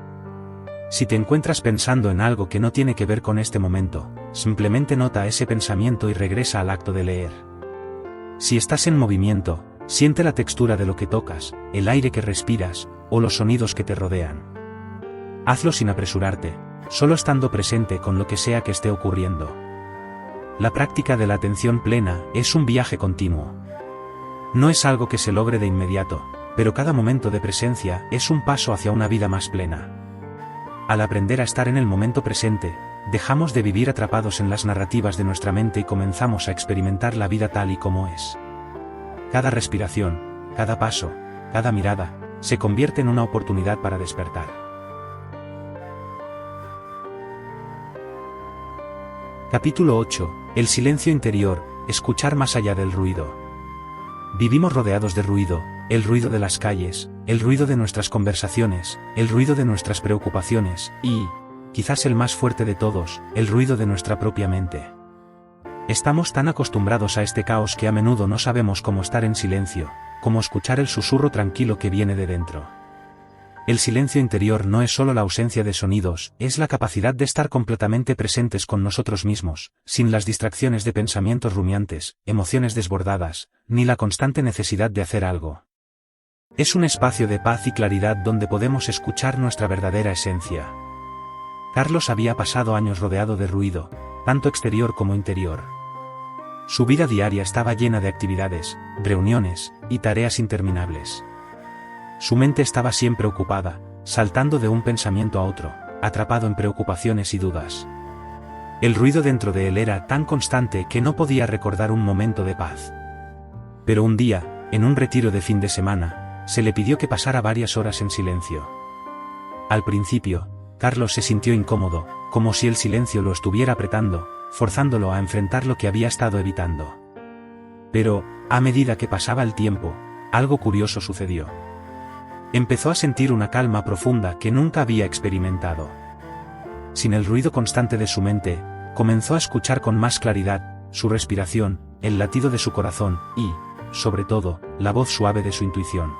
Si te encuentras pensando en algo que no tiene que ver con este momento, simplemente nota ese pensamiento y regresa al acto de leer. Si estás en movimiento, siente la textura de lo que tocas, el aire que respiras, o los sonidos que te rodean. Hazlo sin apresurarte, solo estando presente con lo que sea que esté ocurriendo. La práctica de la atención plena es un viaje continuo. No es algo que se logre de inmediato, pero cada momento de presencia es un paso hacia una vida más plena. Al aprender a estar en el momento presente, dejamos de vivir atrapados en las narrativas de nuestra mente y comenzamos a experimentar la vida tal y como es. Cada respiración, cada paso, cada mirada, se convierte en una oportunidad para despertar. Capítulo 8. El silencio interior, escuchar más allá del ruido. Vivimos rodeados de ruido, el ruido de las calles, el ruido de nuestras conversaciones, el ruido de nuestras preocupaciones, y, quizás el más fuerte de todos, el ruido de nuestra propia mente. Estamos tan acostumbrados a este caos que a menudo no sabemos cómo estar en silencio, cómo escuchar el susurro tranquilo que viene de dentro. El silencio interior no es solo la ausencia de sonidos, es la capacidad de estar completamente presentes con nosotros mismos, sin las distracciones de pensamientos rumiantes, emociones desbordadas, ni la constante necesidad de hacer algo. Es un espacio de paz y claridad donde podemos escuchar nuestra verdadera esencia. Carlos había pasado años rodeado de ruido, tanto exterior como interior. Su vida diaria estaba llena de actividades, reuniones y tareas interminables. Su mente estaba siempre ocupada, saltando de un pensamiento a otro, atrapado en preocupaciones y dudas. El ruido dentro de él era tan constante que no podía recordar un momento de paz. Pero un día, en un retiro de fin de semana, se le pidió que pasara varias horas en silencio. Al principio, Carlos se sintió incómodo, como si el silencio lo estuviera apretando, forzándolo a enfrentar lo que había estado evitando. Pero, a medida que pasaba el tiempo, algo curioso sucedió. Empezó a sentir una calma profunda que nunca había experimentado. Sin el ruido constante de su mente, comenzó a escuchar con más claridad su respiración, el latido de su corazón y, sobre todo, la voz suave de su intuición.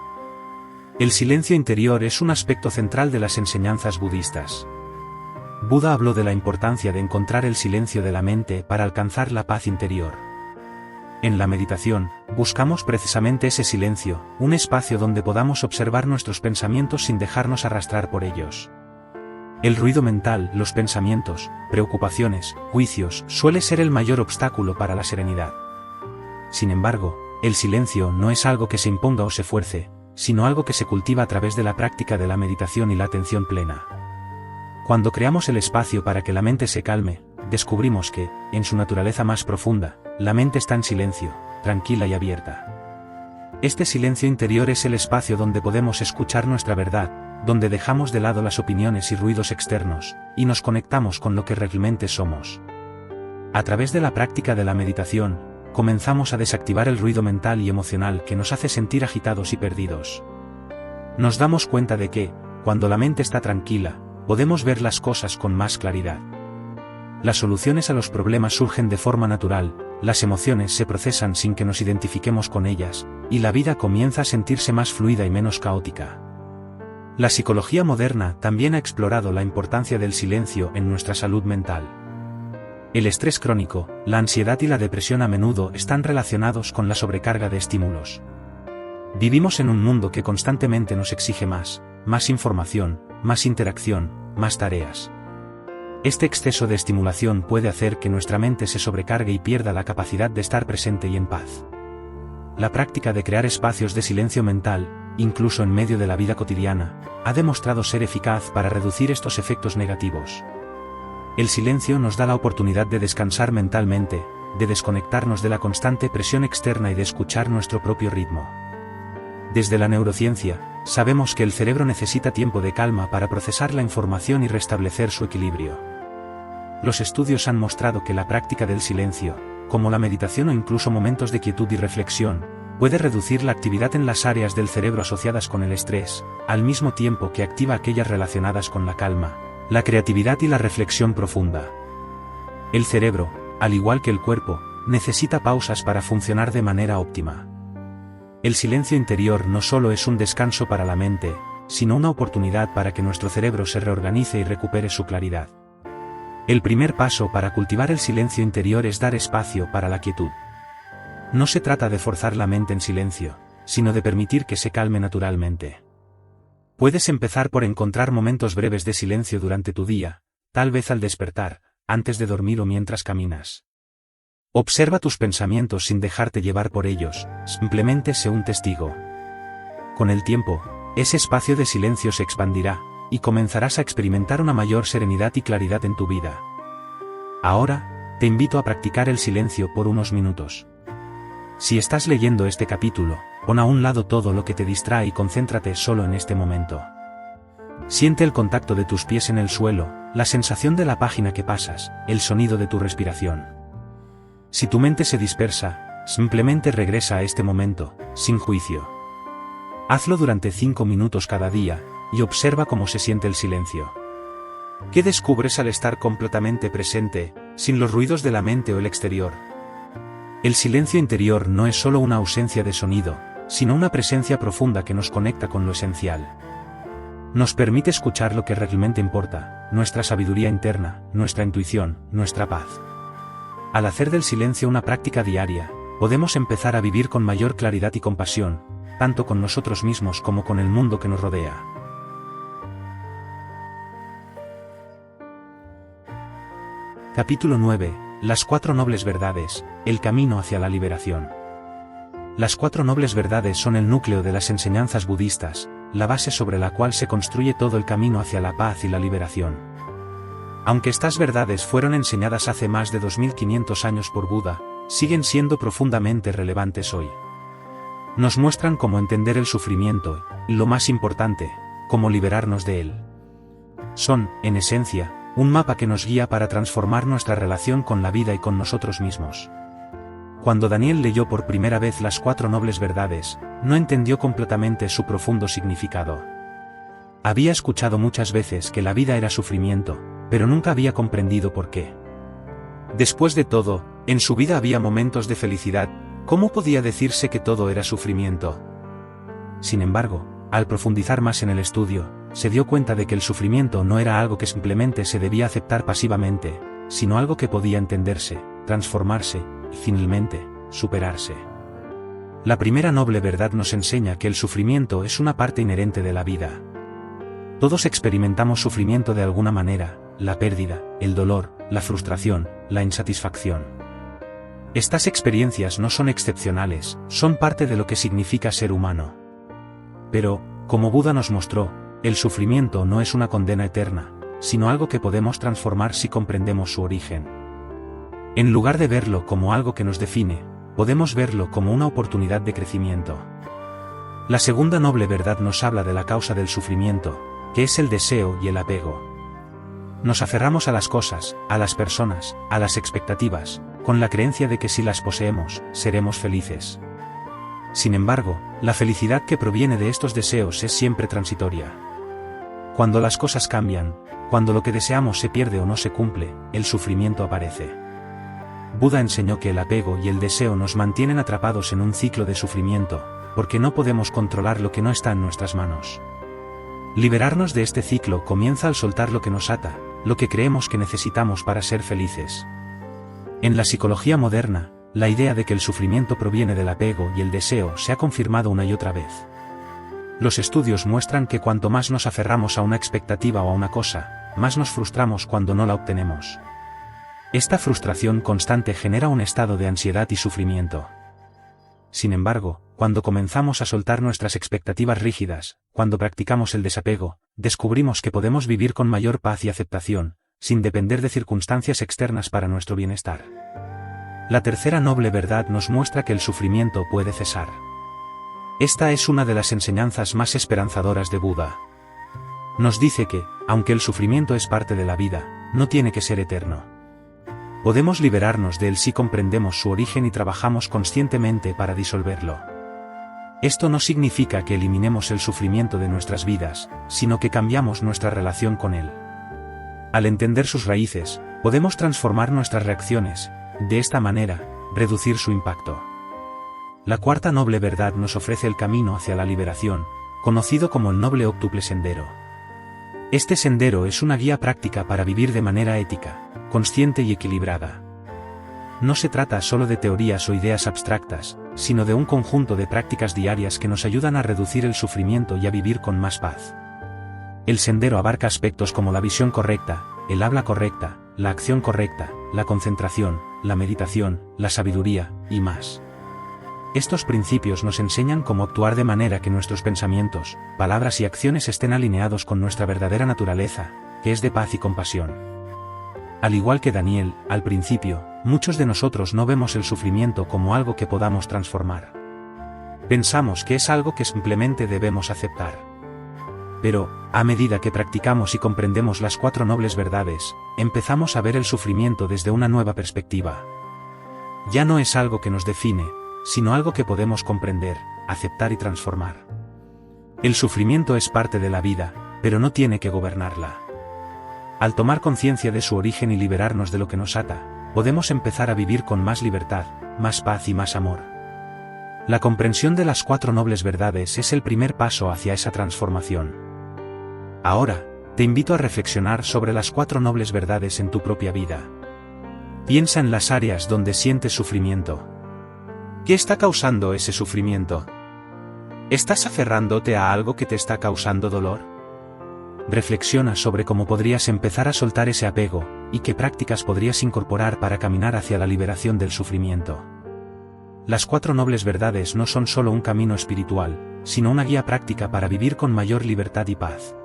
El silencio interior es un aspecto central de las enseñanzas budistas. Buda habló de la importancia de encontrar el silencio de la mente para alcanzar la paz interior. En la meditación, buscamos precisamente ese silencio, un espacio donde podamos observar nuestros pensamientos sin dejarnos arrastrar por ellos. El ruido mental, los pensamientos, preocupaciones, juicios, suele ser el mayor obstáculo para la serenidad. Sin embargo, el silencio no es algo que se imponga o se fuerce, sino algo que se cultiva a través de la práctica de la meditación y la atención plena. Cuando creamos el espacio para que la mente se calme, descubrimos que, en su naturaleza más profunda, la mente está en silencio, tranquila y abierta. Este silencio interior es el espacio donde podemos escuchar nuestra verdad, donde dejamos de lado las opiniones y ruidos externos, y nos conectamos con lo que realmente somos. A través de la práctica de la meditación, comenzamos a desactivar el ruido mental y emocional que nos hace sentir agitados y perdidos. Nos damos cuenta de que, cuando la mente está tranquila, podemos ver las cosas con más claridad. Las soluciones a los problemas surgen de forma natural, las emociones se procesan sin que nos identifiquemos con ellas, y la vida comienza a sentirse más fluida y menos caótica. La psicología moderna también ha explorado la importancia del silencio en nuestra salud mental. El estrés crónico, la ansiedad y la depresión a menudo están relacionados con la sobrecarga de estímulos. Vivimos en un mundo que constantemente nos exige más información, más interacción, más tareas. Este exceso de estimulación puede hacer que nuestra mente se sobrecargue y pierda la capacidad de estar presente y en paz. La práctica de crear espacios de silencio mental, incluso en medio de la vida cotidiana, ha demostrado ser eficaz para reducir estos efectos negativos. El silencio nos da la oportunidad de descansar mentalmente, de desconectarnos de la constante presión externa y de escuchar nuestro propio ritmo. Desde la neurociencia, sabemos que el cerebro necesita tiempo de calma para procesar la información y restablecer su equilibrio. Los estudios han mostrado que la práctica del silencio, como la meditación o incluso momentos de quietud y reflexión, puede reducir la actividad en las áreas del cerebro asociadas con el estrés, al mismo tiempo que activa aquellas relacionadas con la calma, la creatividad y la reflexión profunda. El cerebro, al igual que el cuerpo, necesita pausas para funcionar de manera óptima. El silencio interior no solo es un descanso para la mente, sino una oportunidad para que nuestro cerebro se reorganice y recupere su claridad. El primer paso para cultivar el silencio interior es dar espacio para la quietud. No se trata de forzar la mente en silencio, sino de permitir que se calme naturalmente. Puedes empezar por encontrar momentos breves de silencio durante tu día, tal vez al despertar, antes de dormir o mientras caminas. Observa tus pensamientos sin dejarte llevar por ellos, simplemente sé un testigo. Con el tiempo, ese espacio de silencio se expandirá, y comenzarás a experimentar una mayor serenidad y claridad en tu vida. Ahora, te invito a practicar el silencio por unos minutos. Si estás leyendo este capítulo, pon a un lado todo lo que te distrae y concéntrate solo en este momento. Siente el contacto de tus pies en el suelo, la sensación de la página que pasas, el sonido de tu respiración. Si tu mente se dispersa, simplemente regresa a este momento, sin juicio. Hazlo durante 5 minutos cada día, y observa cómo se siente el silencio. ¿Qué descubres al estar completamente presente, sin los ruidos de la mente o el exterior? El silencio interior no es solo una ausencia de sonido, sino una presencia profunda que nos conecta con lo esencial. Nos permite escuchar lo que realmente importa, nuestra sabiduría interna, nuestra intuición, nuestra paz. Al hacer del silencio una práctica diaria, podemos empezar a vivir con mayor claridad y compasión, tanto con nosotros mismos como con el mundo que nos rodea. Capítulo 9. Las 4 nobles verdades, el camino hacia la liberación. Las 4 nobles verdades son el núcleo de las enseñanzas budistas, la base sobre la cual se construye todo el camino hacia la paz y la liberación. Aunque estas verdades fueron enseñadas hace más de 2500 años por Buda, siguen siendo profundamente relevantes hoy. Nos muestran cómo entender el sufrimiento, y lo más importante, cómo liberarnos de él. Son, en esencia, un mapa que nos guía para transformar nuestra relación con la vida y con nosotros mismos. Cuando Daniel leyó por primera vez las 4 nobles verdades, no entendió completamente su profundo significado. Había escuchado muchas veces que la vida era sufrimiento, pero nunca había comprendido por qué. Después de todo, en su vida había momentos de felicidad, ¿cómo podía decirse que todo era sufrimiento? Sin embargo, al profundizar más en el estudio, se dio cuenta de que el sufrimiento no era algo que simplemente se debía aceptar pasivamente, sino algo que podía entenderse, transformarse, y finalmente, superarse. La primera noble verdad nos enseña que el sufrimiento es una parte inherente de la vida. Todos experimentamos sufrimiento de alguna manera, la pérdida, el dolor, la frustración, la insatisfacción. Estas experiencias no son excepcionales, son parte de lo que significa ser humano. Pero, como Buda nos mostró, el sufrimiento no es una condena eterna, sino algo que podemos transformar si comprendemos su origen. En lugar de verlo como algo que nos define, podemos verlo como una oportunidad de crecimiento. La segunda noble verdad nos habla de la causa del sufrimiento, que es el deseo y el apego. Nos aferramos a las cosas, a las personas, a las expectativas, con la creencia de que si las poseemos, seremos felices. Sin embargo, la felicidad que proviene de estos deseos es siempre transitoria. Cuando las cosas cambian, cuando lo que deseamos se pierde o no se cumple, el sufrimiento aparece. Buda enseñó que el apego y el deseo nos mantienen atrapados en un ciclo de sufrimiento, porque no podemos controlar lo que no está en nuestras manos. Liberarnos de este ciclo comienza al soltar lo que nos ata, lo que creemos que necesitamos para ser felices. En la psicología moderna, la idea de que el sufrimiento proviene del apego y el deseo se ha confirmado una y otra vez. Los estudios muestran que cuanto más nos aferramos a una expectativa o a una cosa, más nos frustramos cuando no la obtenemos. Esta frustración constante genera un estado de ansiedad y sufrimiento. Sin embargo, cuando comenzamos a soltar nuestras expectativas rígidas, cuando practicamos el desapego, descubrimos que podemos vivir con mayor paz y aceptación, sin depender de circunstancias externas para nuestro bienestar. La tercera noble verdad nos muestra que el sufrimiento puede cesar. Esta es una de las enseñanzas más esperanzadoras de Buda. Nos dice que, aunque el sufrimiento es parte de la vida, no tiene que ser eterno. Podemos liberarnos de él si comprendemos su origen y trabajamos conscientemente para disolverlo. Esto no significa que eliminemos el sufrimiento de nuestras vidas, sino que cambiamos nuestra relación con él. Al entender sus raíces, podemos transformar nuestras reacciones, de esta manera, reducir su impacto. La cuarta noble verdad nos ofrece el camino hacia la liberación, conocido como el noble óctuple sendero. Este sendero es una guía práctica para vivir de manera ética, consciente y equilibrada. No se trata solo de teorías o ideas abstractas, sino de un conjunto de prácticas diarias que nos ayudan a reducir el sufrimiento y a vivir con más paz. El sendero abarca aspectos como la visión correcta, el habla correcta, la acción correcta, la concentración, la meditación, la sabiduría, y más. Estos principios nos enseñan cómo actuar de manera que nuestros pensamientos, palabras y acciones estén alineados con nuestra verdadera naturaleza, que es de paz y compasión. Al igual que Daniel, al principio, muchos de nosotros no vemos el sufrimiento como algo que podamos transformar. Pensamos que es algo que simplemente debemos aceptar. Pero, a medida que practicamos y comprendemos las 4 nobles verdades, empezamos a ver el sufrimiento desde una nueva perspectiva. Ya no es algo que nos define, sino algo que podemos comprender, aceptar y transformar. El sufrimiento es parte de la vida, pero no tiene que gobernarla. Al tomar conciencia de su origen y liberarnos de lo que nos ata, podemos empezar a vivir con más libertad, más paz y más amor. La comprensión de las 4 nobles verdades es el primer paso hacia esa transformación. Ahora, te invito a reflexionar sobre las 4 nobles verdades en tu propia vida. Piensa en las áreas donde sientes sufrimiento. ¿Qué está causando ese sufrimiento? ¿Estás aferrándote a algo que te está causando dolor? Reflexiona sobre cómo podrías empezar a soltar ese apego, y qué prácticas podrías incorporar para caminar hacia la liberación del sufrimiento. Las 4 nobles verdades no son solo un camino espiritual, sino una guía práctica para vivir con mayor libertad y paz.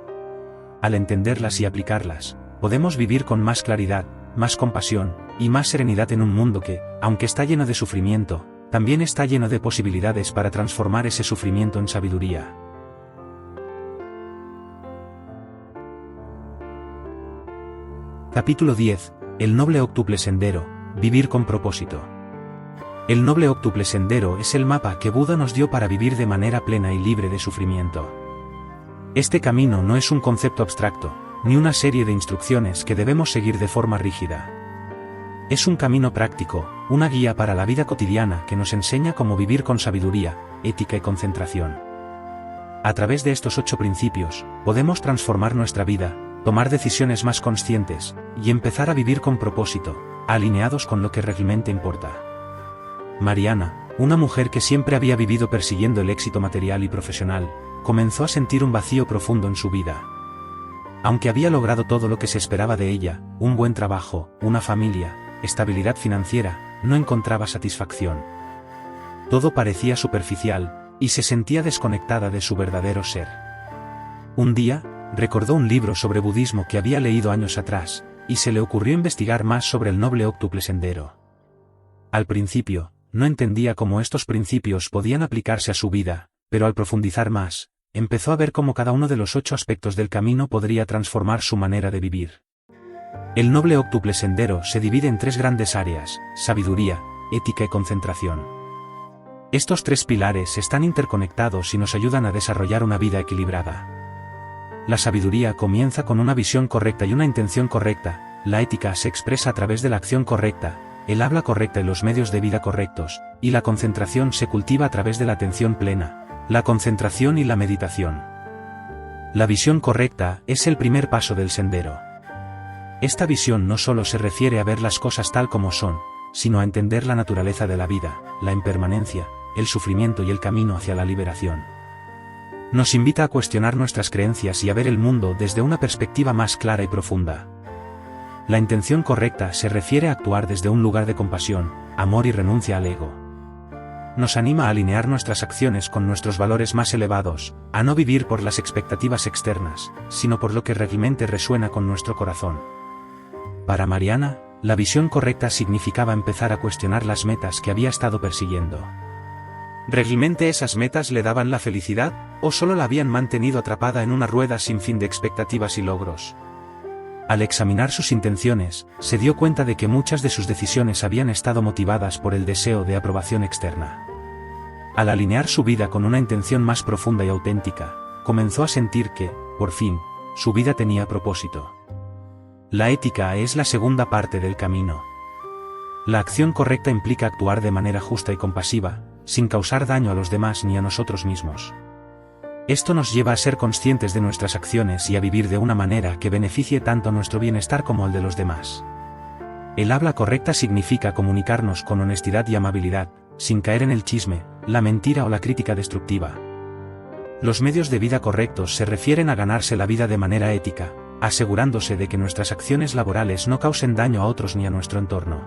Al entenderlas y aplicarlas, podemos vivir con más claridad, más compasión, y más serenidad en un mundo que, aunque está lleno de sufrimiento, también está lleno de posibilidades para transformar ese sufrimiento en sabiduría. Capítulo 10. El noble octuple sendero, vivir con propósito. El noble octuple sendero es el mapa que Buda nos dio para vivir de manera plena y libre de sufrimiento. Este camino no es un concepto abstracto, ni una serie de instrucciones que debemos seguir de forma rígida. Es un camino práctico, una guía para la vida cotidiana que nos enseña cómo vivir con sabiduría, ética y concentración. A través de estos 8 principios, podemos transformar nuestra vida, tomar decisiones más conscientes, y empezar a vivir con propósito, alineados con lo que realmente importa. Mariana, una mujer que siempre había vivido persiguiendo el éxito material y profesional, comenzó a sentir un vacío profundo en su vida. Aunque había logrado todo lo que se esperaba de ella, un buen trabajo, una familia, estabilidad financiera, no encontraba satisfacción. Todo parecía superficial, y se sentía desconectada de su verdadero ser. Un día, recordó un libro sobre budismo que había leído años atrás, y se le ocurrió investigar más sobre el noble octuple sendero. Al principio, no entendía cómo estos principios podían aplicarse a su vida, pero al profundizar más, empezó a ver cómo cada uno de los 8 aspectos del camino podría transformar su manera de vivir. El noble octuple sendero se divide en 3 grandes áreas: sabiduría, ética y concentración. Estos 3 pilares están interconectados y nos ayudan a desarrollar una vida equilibrada. La sabiduría comienza con una visión correcta y una intención correcta, la ética se expresa a través de la acción correcta, el habla correcta y los medios de vida correctos, y la concentración se cultiva a través de la atención plena, la concentración y la meditación. La visión correcta es el primer paso del sendero. Esta visión no solo se refiere a ver las cosas tal como son, sino a entender la naturaleza de la vida, la impermanencia, el sufrimiento y el camino hacia la liberación. Nos invita a cuestionar nuestras creencias y a ver el mundo desde una perspectiva más clara y profunda. La intención correcta se refiere a actuar desde un lugar de compasión, amor y renuncia al ego. Nos anima a alinear nuestras acciones con nuestros valores más elevados, a no vivir por las expectativas externas, sino por lo que realmente resuena con nuestro corazón. Para Mariana, la visión correcta significaba empezar a cuestionar las metas que había estado persiguiendo. ¿Realmente esas metas le daban la felicidad, o solo la habían mantenido atrapada en una rueda sin fin de expectativas y logros? Al examinar sus intenciones, se dio cuenta de que muchas de sus decisiones habían estado motivadas por el deseo de aprobación externa. Al alinear su vida con una intención más profunda y auténtica, comenzó a sentir que, por fin, su vida tenía propósito. La ética es la segunda parte del camino. La acción correcta implica actuar de manera justa y compasiva, sin causar daño a los demás ni a nosotros mismos. Esto nos lleva a ser conscientes de nuestras acciones y a vivir de una manera que beneficie tanto nuestro bienestar como el de los demás. El habla correcta significa comunicarnos con honestidad y amabilidad, sin caer en el chisme, la mentira o la crítica destructiva. Los medios de vida correctos se refieren a ganarse la vida de manera ética, asegurándose de que nuestras acciones laborales no causen daño a otros ni a nuestro entorno.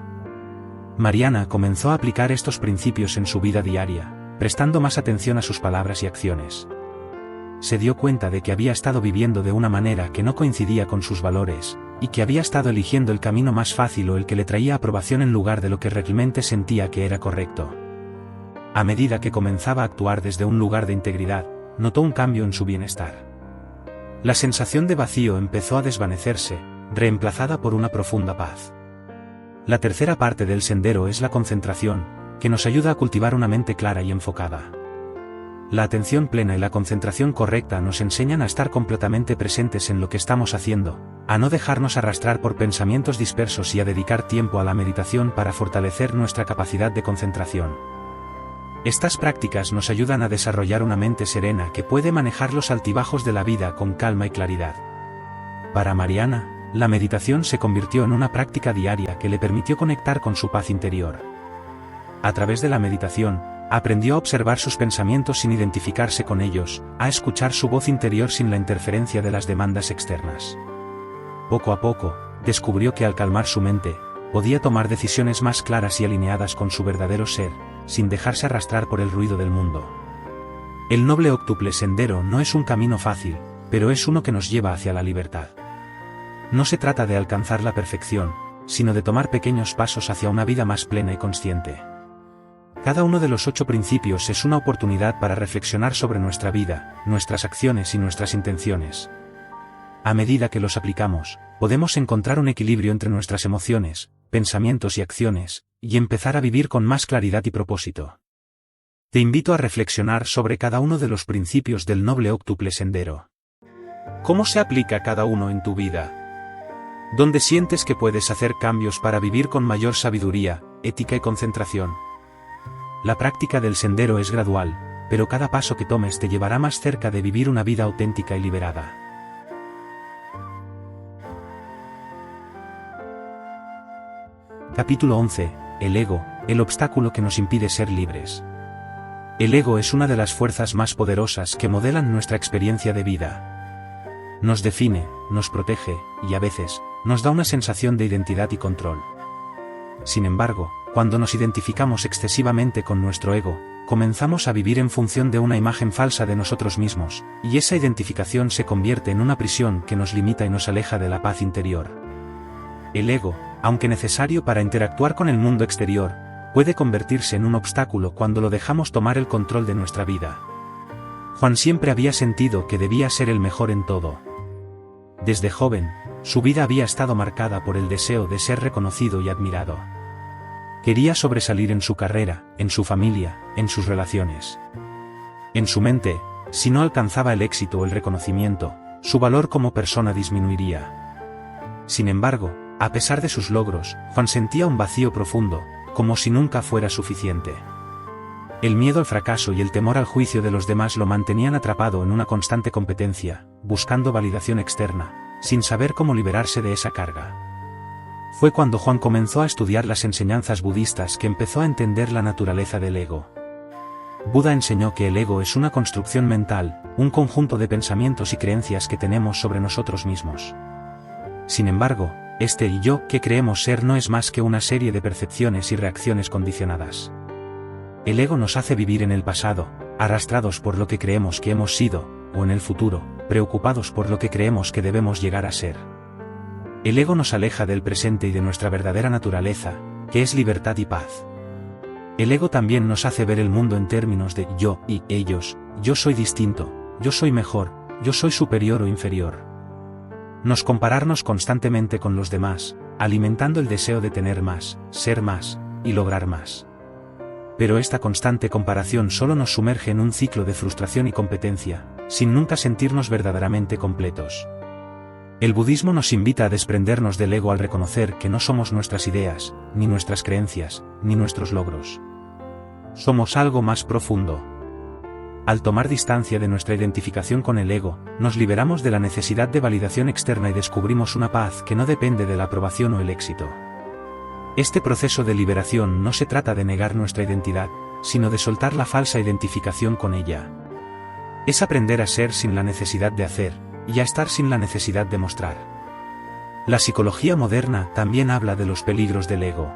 Mariana comenzó a aplicar estos principios en su vida diaria, prestando más atención a sus palabras y acciones. Se dio cuenta de que había estado viviendo de una manera que no coincidía con sus valores, y que había estado eligiendo el camino más fácil o el que le traía aprobación en lugar de lo que realmente sentía que era correcto. A medida que comenzaba a actuar desde un lugar de integridad, notó un cambio en su bienestar. La sensación de vacío empezó a desvanecerse, reemplazada por una profunda paz. La tercera parte del sendero es la concentración, que nos ayuda a cultivar una mente clara y enfocada. La atención plena y la concentración correcta nos enseñan a estar completamente presentes en lo que estamos haciendo, a no dejarnos arrastrar por pensamientos dispersos y a dedicar tiempo a la meditación para fortalecer nuestra capacidad de concentración. Estas prácticas nos ayudan a desarrollar una mente serena que puede manejar los altibajos de la vida con calma y claridad. Para Mariana, la meditación se convirtió en una práctica diaria que le permitió conectar con su paz interior. A través de la meditación, aprendió a observar sus pensamientos sin identificarse con ellos, a escuchar su voz interior sin la interferencia de las demandas externas. Poco a poco, descubrió que al calmar su mente, podía tomar decisiones más claras y alineadas con su verdadero ser, sin dejarse arrastrar por el ruido del mundo. El noble octuple sendero no es un camino fácil, pero es uno que nos lleva hacia la libertad. No se trata de alcanzar la perfección, sino de tomar pequeños pasos hacia una vida más plena y consciente. Cada uno de los 8 principios es una oportunidad para reflexionar sobre nuestra vida, nuestras acciones y nuestras intenciones. A medida que los aplicamos, podemos encontrar un equilibrio entre nuestras emociones, pensamientos y acciones, y empezar a vivir con más claridad y propósito. Te invito a reflexionar sobre cada uno de los principios del noble octuple sendero. ¿Cómo se aplica cada uno en tu vida? ¿Dónde sientes que puedes hacer cambios para vivir con mayor sabiduría, ética y concentración? La práctica del sendero es gradual, pero cada paso que tomes te llevará más cerca de vivir una vida auténtica y liberada. Capítulo 11. El ego, el obstáculo que nos impide ser libres. El ego es una de las fuerzas más poderosas que modelan nuestra experiencia de vida. Nos define, nos protege, y a veces, nos da una sensación de identidad y control. Sin embargo, cuando nos identificamos excesivamente con nuestro ego, comenzamos a vivir en función de una imagen falsa de nosotros mismos, y esa identificación se convierte en una prisión que nos limita y nos aleja de la paz interior. El ego, aunque necesario para interactuar con el mundo exterior, puede convertirse en un obstáculo cuando lo dejamos tomar el control de nuestra vida. Juan siempre había sentido que debía ser el mejor en todo. Desde joven, su vida había estado marcada por el deseo de ser reconocido y admirado. Quería sobresalir en su carrera, en su familia, en sus relaciones. En su mente, si no alcanzaba el éxito o el reconocimiento, su valor como persona disminuiría. Sin embargo, a pesar de sus logros, Juan sentía un vacío profundo, como si nunca fuera suficiente. El miedo al fracaso y el temor al juicio de los demás lo mantenían atrapado en una constante competencia, buscando validación externa, sin saber cómo liberarse de esa carga. Fue cuando Juan comenzó a estudiar las enseñanzas budistas que empezó a entender la naturaleza del ego. Buda enseñó que el ego es una construcción mental, un conjunto de pensamientos y creencias que tenemos sobre nosotros mismos. Sin embargo, este y yo que creemos ser no es más que una serie de percepciones y reacciones condicionadas. El ego nos hace vivir en el pasado, arrastrados por lo que creemos que hemos sido, o en el futuro, preocupados por lo que creemos que debemos llegar a ser. El ego nos aleja del presente y de nuestra verdadera naturaleza, que es libertad y paz. El ego también nos hace ver el mundo en términos de yo y ellos, yo soy distinto, yo soy mejor, yo soy superior o inferior. Nos compararnos constantemente con los demás, alimentando el deseo de tener más, ser más, y lograr más. Pero esta constante comparación solo nos sumerge en un ciclo de frustración y competencia, sin nunca sentirnos verdaderamente completos. El budismo nos invita a desprendernos del ego al reconocer que no somos nuestras ideas, ni nuestras creencias, ni nuestros logros. Somos algo más profundo. Al tomar distancia de nuestra identificación con el ego, nos liberamos de la necesidad de validación externa y descubrimos una paz que no depende de la aprobación o el éxito. Este proceso de liberación no se trata de negar nuestra identidad, sino de soltar la falsa identificación con ella. Es aprender a ser sin la necesidad de hacer, y a estar sin la necesidad de mostrar. La psicología moderna también habla de los peligros del ego.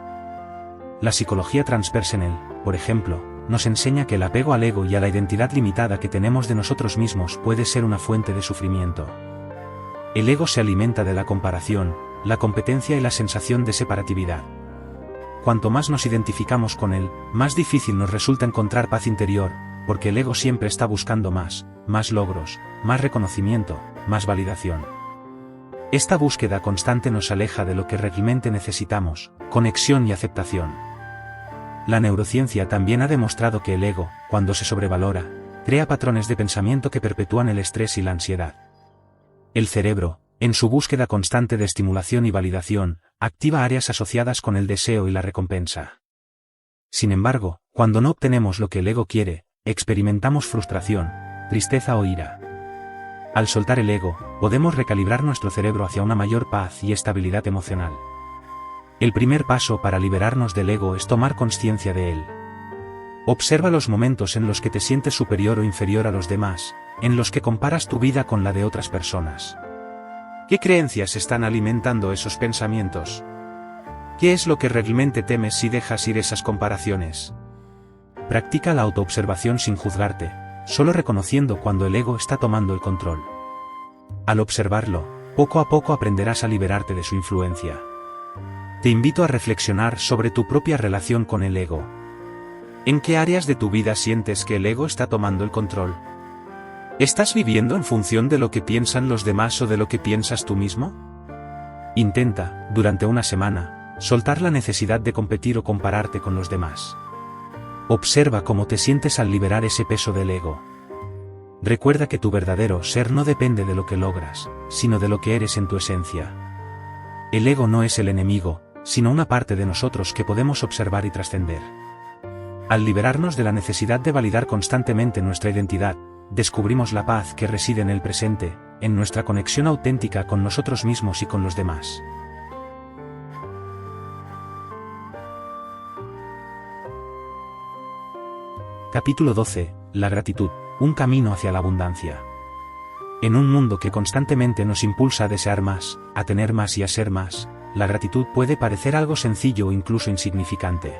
La psicología transpersonal, por ejemplo, nos enseña que el apego al ego y a la identidad limitada que tenemos de nosotros mismos puede ser una fuente de sufrimiento. El ego se alimenta de la comparación, la competencia y la sensación de separatividad. Cuanto más nos identificamos con él, más difícil nos resulta encontrar paz interior, porque el ego siempre está buscando más logros, más reconocimiento, más validación. Esta búsqueda constante nos aleja de lo que realmente necesitamos, conexión y aceptación. La neurociencia también ha demostrado que el ego, cuando se sobrevalora, crea patrones de pensamiento que perpetúan el estrés y la ansiedad. El cerebro, en su búsqueda constante de estimulación y validación, activa áreas asociadas con el deseo y la recompensa. Sin embargo, cuando no obtenemos lo que el ego quiere, experimentamos frustración, tristeza o ira. Al soltar el ego, podemos recalibrar nuestro cerebro hacia una mayor paz y estabilidad emocional. El primer paso para liberarnos del ego es tomar conciencia de él. Observa los momentos en los que te sientes superior o inferior a los demás, en los que comparas tu vida con la de otras personas. ¿Qué creencias están alimentando esos pensamientos? ¿Qué es lo que realmente temes si dejas ir esas comparaciones? Practica la autoobservación sin juzgarte, solo reconociendo cuando el ego está tomando el control. Al observarlo, poco a poco aprenderás a liberarte de su influencia. Te invito a reflexionar sobre tu propia relación con el ego. ¿En qué áreas de tu vida sientes que el ego está tomando el control? ¿Estás viviendo en función de lo que piensan los demás o de lo que piensas tú mismo? Intenta, durante una semana, soltar la necesidad de competir o compararte con los demás. Observa cómo te sientes al liberar ese peso del ego. Recuerda que tu verdadero ser no depende de lo que logras, sino de lo que eres en tu esencia. El ego no es el enemigo, sino una parte de nosotros que podemos observar y trascender. Al liberarnos de la necesidad de validar constantemente nuestra identidad, descubrimos la paz que reside en el presente, en nuestra conexión auténtica con nosotros mismos y con los demás. Capítulo 12. La gratitud, un camino hacia la abundancia. En un mundo que constantemente nos impulsa a desear más, a tener más y a ser más, la gratitud puede parecer algo sencillo o incluso insignificante.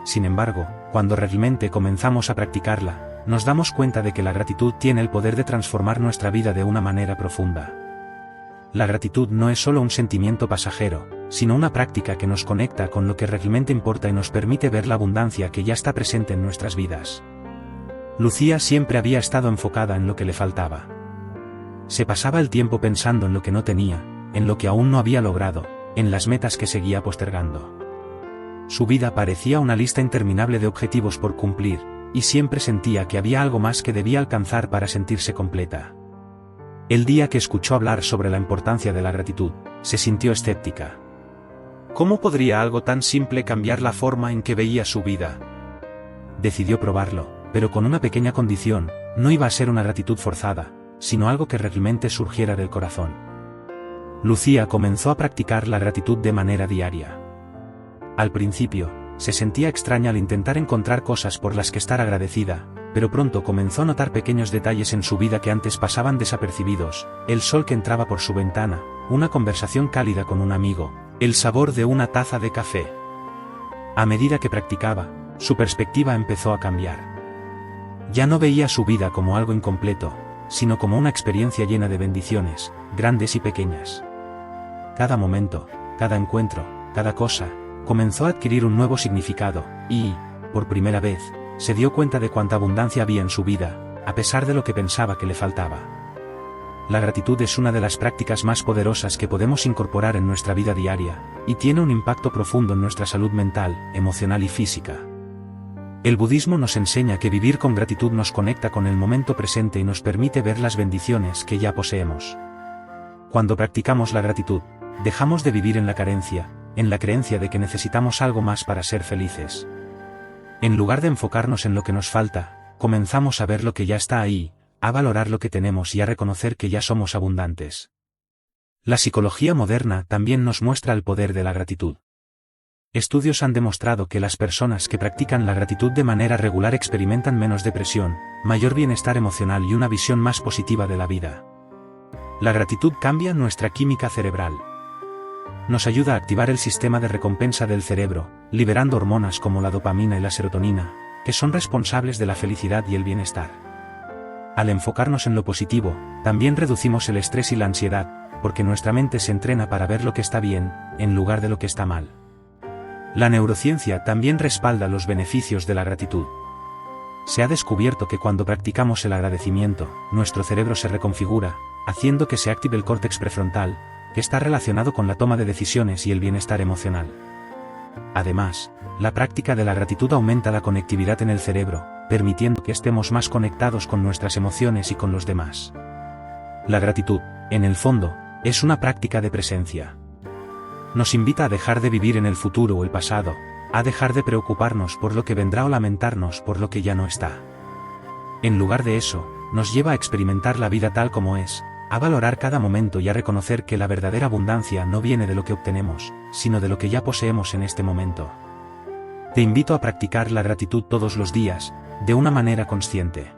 Sin embargo, cuando realmente comenzamos a practicarla, nos damos cuenta de que la gratitud tiene el poder de transformar nuestra vida de una manera profunda. La gratitud no es solo un sentimiento pasajero, sino una práctica que nos conecta con lo que realmente importa y nos permite ver la abundancia que ya está presente en nuestras vidas. Lucía siempre había estado enfocada en lo que le faltaba. Se pasaba el tiempo pensando en lo que no tenía, en lo que aún no había logrado, en las metas que seguía postergando. Su vida parecía una lista interminable de objetivos por cumplir, y siempre sentía que había algo más que debía alcanzar para sentirse completa. El día que escuchó hablar sobre la importancia de la gratitud, se sintió escéptica. ¿Cómo podría algo tan simple cambiar la forma en que veía su vida? Decidió probarlo, pero con una pequeña condición: no iba a ser una gratitud forzada, sino algo que realmente surgiera del corazón. Lucía comenzó a practicar la gratitud de manera diaria. Al principio, se sentía extraña al intentar encontrar cosas por las que estar agradecida, pero pronto comenzó a notar pequeños detalles en su vida que antes pasaban desapercibidos: el sol que entraba por su ventana, una conversación cálida con un amigo, el sabor de una taza de café. A medida que practicaba, su perspectiva empezó a cambiar. Ya no veía su vida como algo incompleto, sino como una experiencia llena de bendiciones, grandes y pequeñas. Cada momento, cada encuentro, cada cosa, comenzó a adquirir un nuevo significado, y, por primera vez, se dio cuenta de cuánta abundancia había en su vida, a pesar de lo que pensaba que le faltaba. La gratitud es una de las prácticas más poderosas que podemos incorporar en nuestra vida diaria, y tiene un impacto profundo en nuestra salud mental, emocional y física. El budismo nos enseña que vivir con gratitud nos conecta con el momento presente y nos permite ver las bendiciones que ya poseemos. Cuando practicamos la gratitud, dejamos de vivir en la carencia, en la creencia de que necesitamos algo más para ser felices. En lugar de enfocarnos en lo que nos falta, comenzamos a ver lo que ya está ahí, a valorar lo que tenemos y a reconocer que ya somos abundantes. La psicología moderna también nos muestra el poder de la gratitud. Estudios han demostrado que las personas que practican la gratitud de manera regular experimentan menos depresión, mayor bienestar emocional y una visión más positiva de la vida. La gratitud cambia nuestra química cerebral. Nos ayuda a activar el sistema de recompensa del cerebro, liberando hormonas como la dopamina y la serotonina, que son responsables de la felicidad y el bienestar. Al enfocarnos en lo positivo, también reducimos el estrés y la ansiedad, porque nuestra mente se entrena para ver lo que está bien, en lugar de lo que está mal. La neurociencia también respalda los beneficios de la gratitud. Se ha descubierto que cuando practicamos el agradecimiento, nuestro cerebro se reconfigura, haciendo que se active el córtex prefrontal, que está relacionado con la toma de decisiones y el bienestar emocional. Además, la práctica de la gratitud aumenta la conectividad en el cerebro, permitiendo que estemos más conectados con nuestras emociones y con los demás. La gratitud, en el fondo, es una práctica de presencia. Nos invita a dejar de vivir en el futuro o el pasado, a dejar de preocuparnos por lo que vendrá o lamentarnos por lo que ya no está. En lugar de eso, nos lleva a experimentar la vida tal como es, a valorar cada momento y a reconocer que la verdadera abundancia no viene de lo que obtenemos, sino de lo que ya poseemos en este momento. Te invito a practicar la gratitud todos los días, de una manera consciente.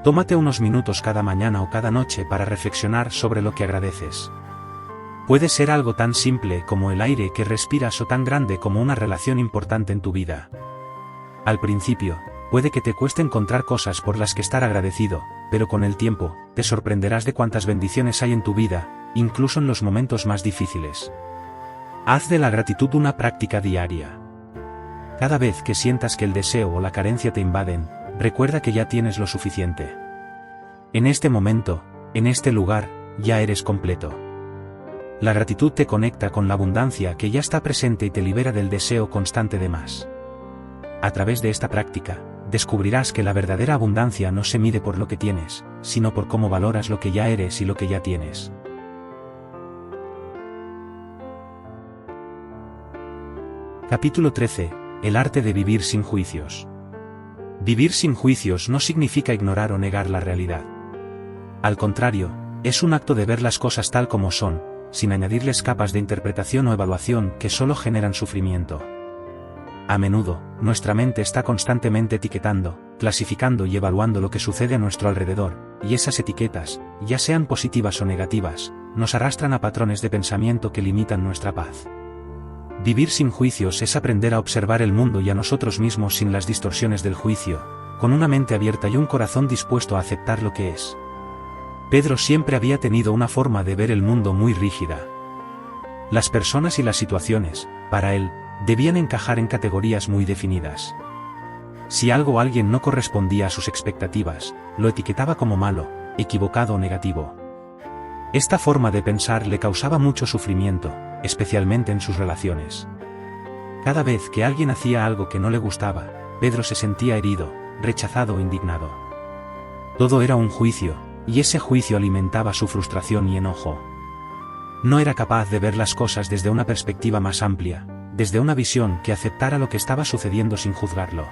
Tómate unos minutos cada mañana o cada noche para reflexionar sobre lo que agradeces. Puede ser algo tan simple como el aire que respiras o tan grande como una relación importante en tu vida. Al principio, puede que te cueste encontrar cosas por las que estar agradecido, pero con el tiempo, te sorprenderás de cuántas bendiciones hay en tu vida, incluso en los momentos más difíciles. Haz de la gratitud una práctica diaria. Cada vez que sientas que el deseo o la carencia te invaden, recuerda que ya tienes lo suficiente. En este momento, en este lugar, ya eres completo. La gratitud te conecta con la abundancia que ya está presente y te libera del deseo constante de más. A través de esta práctica, descubrirás que la verdadera abundancia no se mide por lo que tienes, sino por cómo valoras lo que ya eres y lo que ya tienes. Capítulo 13. El arte de vivir sin juicios. Vivir sin juicios no significa ignorar o negar la realidad. Al contrario, es un acto de ver las cosas tal como son, sin añadirles capas de interpretación o evaluación que solo generan sufrimiento. A menudo, nuestra mente está constantemente etiquetando, clasificando y evaluando lo que sucede a nuestro alrededor, y esas etiquetas, ya sean positivas o negativas, nos arrastran a patrones de pensamiento que limitan nuestra paz. Vivir sin juicios es aprender a observar el mundo y a nosotros mismos sin las distorsiones del juicio, con una mente abierta y un corazón dispuesto a aceptar lo que es. Pedro siempre había tenido una forma de ver el mundo muy rígida. Las personas y las situaciones, para él, debían encajar en categorías muy definidas. Si algo o alguien no correspondía a sus expectativas, lo etiquetaba como malo, equivocado o negativo. Esta forma de pensar le causaba mucho sufrimiento, especialmente en sus relaciones. Cada vez que alguien hacía algo que no le gustaba, Pedro se sentía herido, rechazado o indignado. Todo era un juicio, y ese juicio alimentaba su frustración y enojo. No era capaz de ver las cosas desde una perspectiva más amplia, desde una visión que aceptara lo que estaba sucediendo sin juzgarlo.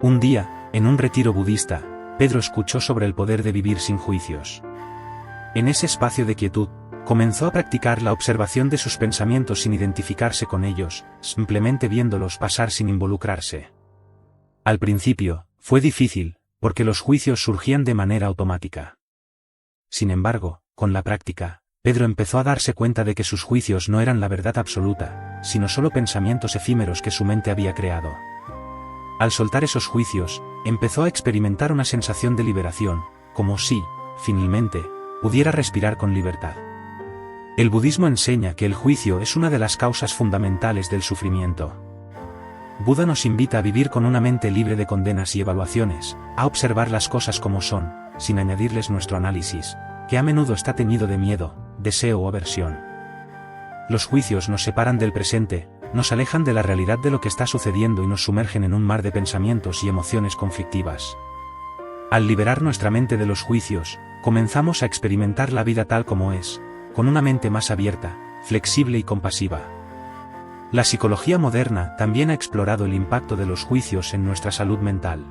Un día, en un retiro budista, Pedro escuchó sobre el poder de vivir sin juicios. En ese espacio de quietud, comenzó a practicar la observación de sus pensamientos sin identificarse con ellos, simplemente viéndolos pasar sin involucrarse. Al principio, fue difícil, porque los juicios surgían de manera automática. Sin embargo, con la práctica, Pedro empezó a darse cuenta de que sus juicios no eran la verdad absoluta, sino solo pensamientos efímeros que su mente había creado. Al soltar esos juicios, empezó a experimentar una sensación de liberación, como si, finalmente, pudiera respirar con libertad. El budismo enseña que el juicio es una de las causas fundamentales del sufrimiento. Buda nos invita a vivir con una mente libre de condenas y evaluaciones, a observar las cosas como son, sin añadirles nuestro análisis, que a menudo está teñido de miedo, deseo o aversión. Los juicios nos separan del presente, nos alejan de la realidad de lo que está sucediendo y nos sumergen en un mar de pensamientos y emociones conflictivas. Al liberar nuestra mente de los juicios, comenzamos a experimentar la vida tal como es, con una mente más abierta, flexible y compasiva. La psicología moderna también ha explorado el impacto de los juicios en nuestra salud mental.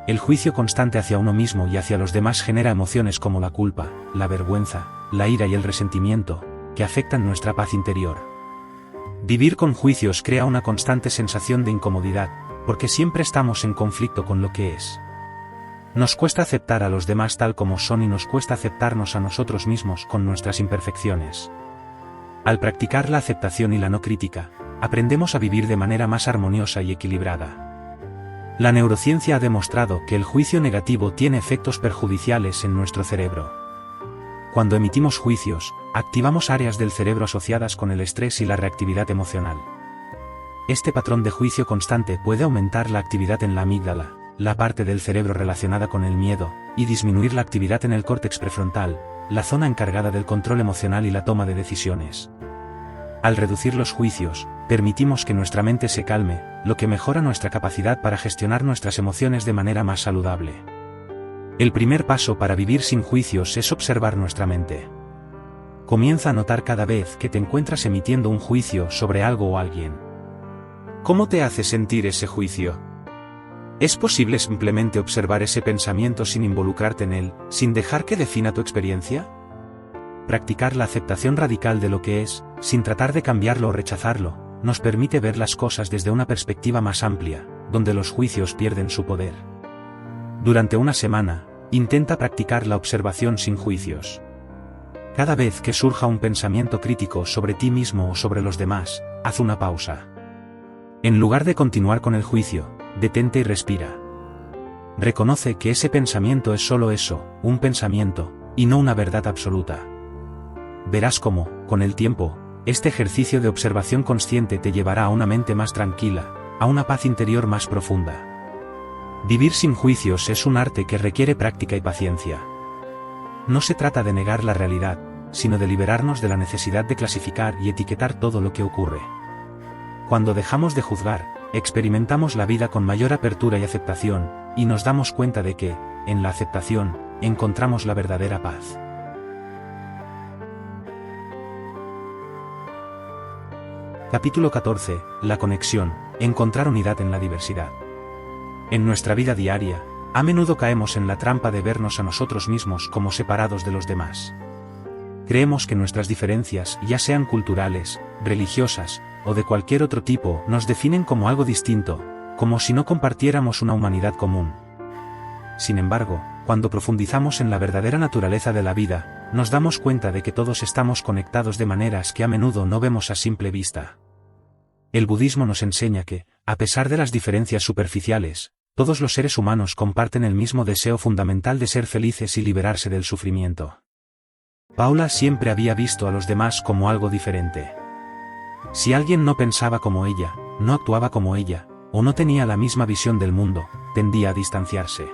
El juicio constante hacia uno mismo y hacia los demás genera emociones como la culpa, la vergüenza, la ira y el resentimiento, que afectan nuestra paz interior. Vivir con juicios crea una constante sensación de incomodidad, porque siempre estamos en conflicto con lo que es. Nos cuesta aceptar a los demás tal como son y nos cuesta aceptarnos a nosotros mismos con nuestras imperfecciones. Al practicar la aceptación y la no crítica, aprendemos a vivir de manera más armoniosa y equilibrada. La neurociencia ha demostrado que el juicio negativo tiene efectos perjudiciales en nuestro cerebro. Cuando emitimos juicios, activamos áreas del cerebro asociadas con el estrés y la reactividad emocional. Este patrón de juicio constante puede aumentar la actividad en la amígdala, la parte del cerebro relacionada con el miedo, y disminuir la actividad en el córtex prefrontal, la zona encargada del control emocional y la toma de decisiones. Al reducir los juicios, permitimos que nuestra mente se calme, lo que mejora nuestra capacidad para gestionar nuestras emociones de manera más saludable. El primer paso para vivir sin juicios es observar nuestra mente. Comienza a notar cada vez que te encuentras emitiendo un juicio sobre algo o alguien. ¿Cómo te hace sentir ese juicio? ¿Es posible simplemente observar ese pensamiento sin involucrarte en él, sin dejar que defina tu experiencia? Practicar la aceptación radical de lo que es, sin tratar de cambiarlo o rechazarlo, nos permite ver las cosas desde una perspectiva más amplia, donde los juicios pierden su poder. Durante una semana, intenta practicar la observación sin juicios. Cada vez que surja un pensamiento crítico sobre ti mismo o sobre los demás, haz una pausa. En lugar de continuar con el juicio, detente y respira. Reconoce que ese pensamiento es solo eso, un pensamiento, y no una verdad absoluta. Verás cómo, con el tiempo, este ejercicio de observación consciente te llevará a una mente más tranquila, a una paz interior más profunda. Vivir sin juicios es un arte que requiere práctica y paciencia. No se trata de negar la realidad, sino de liberarnos de la necesidad de clasificar y etiquetar todo lo que ocurre. Cuando dejamos de juzgar, experimentamos la vida con mayor apertura y aceptación, y nos damos cuenta de que, en la aceptación, encontramos la verdadera paz. Capítulo 14. La conexión. Encontrar unidad en la diversidad. En nuestra vida diaria, a menudo caemos en la trampa de vernos a nosotros mismos como separados de los demás. Creemos que nuestras diferencias, ya sean culturales, religiosas, o de cualquier otro tipo, nos definen como algo distinto, como si no compartiéramos una humanidad común. Sin embargo, cuando profundizamos en la verdadera naturaleza de la vida, nos damos cuenta de que todos estamos conectados de maneras que a menudo no vemos a simple vista. El budismo nos enseña que, a pesar de las diferencias superficiales, todos los seres humanos comparten el mismo deseo fundamental de ser felices y liberarse del sufrimiento. Paula siempre había visto a los demás como algo diferente. Si alguien no pensaba como ella, no actuaba como ella, o no tenía la misma visión del mundo, tendía a distanciarse.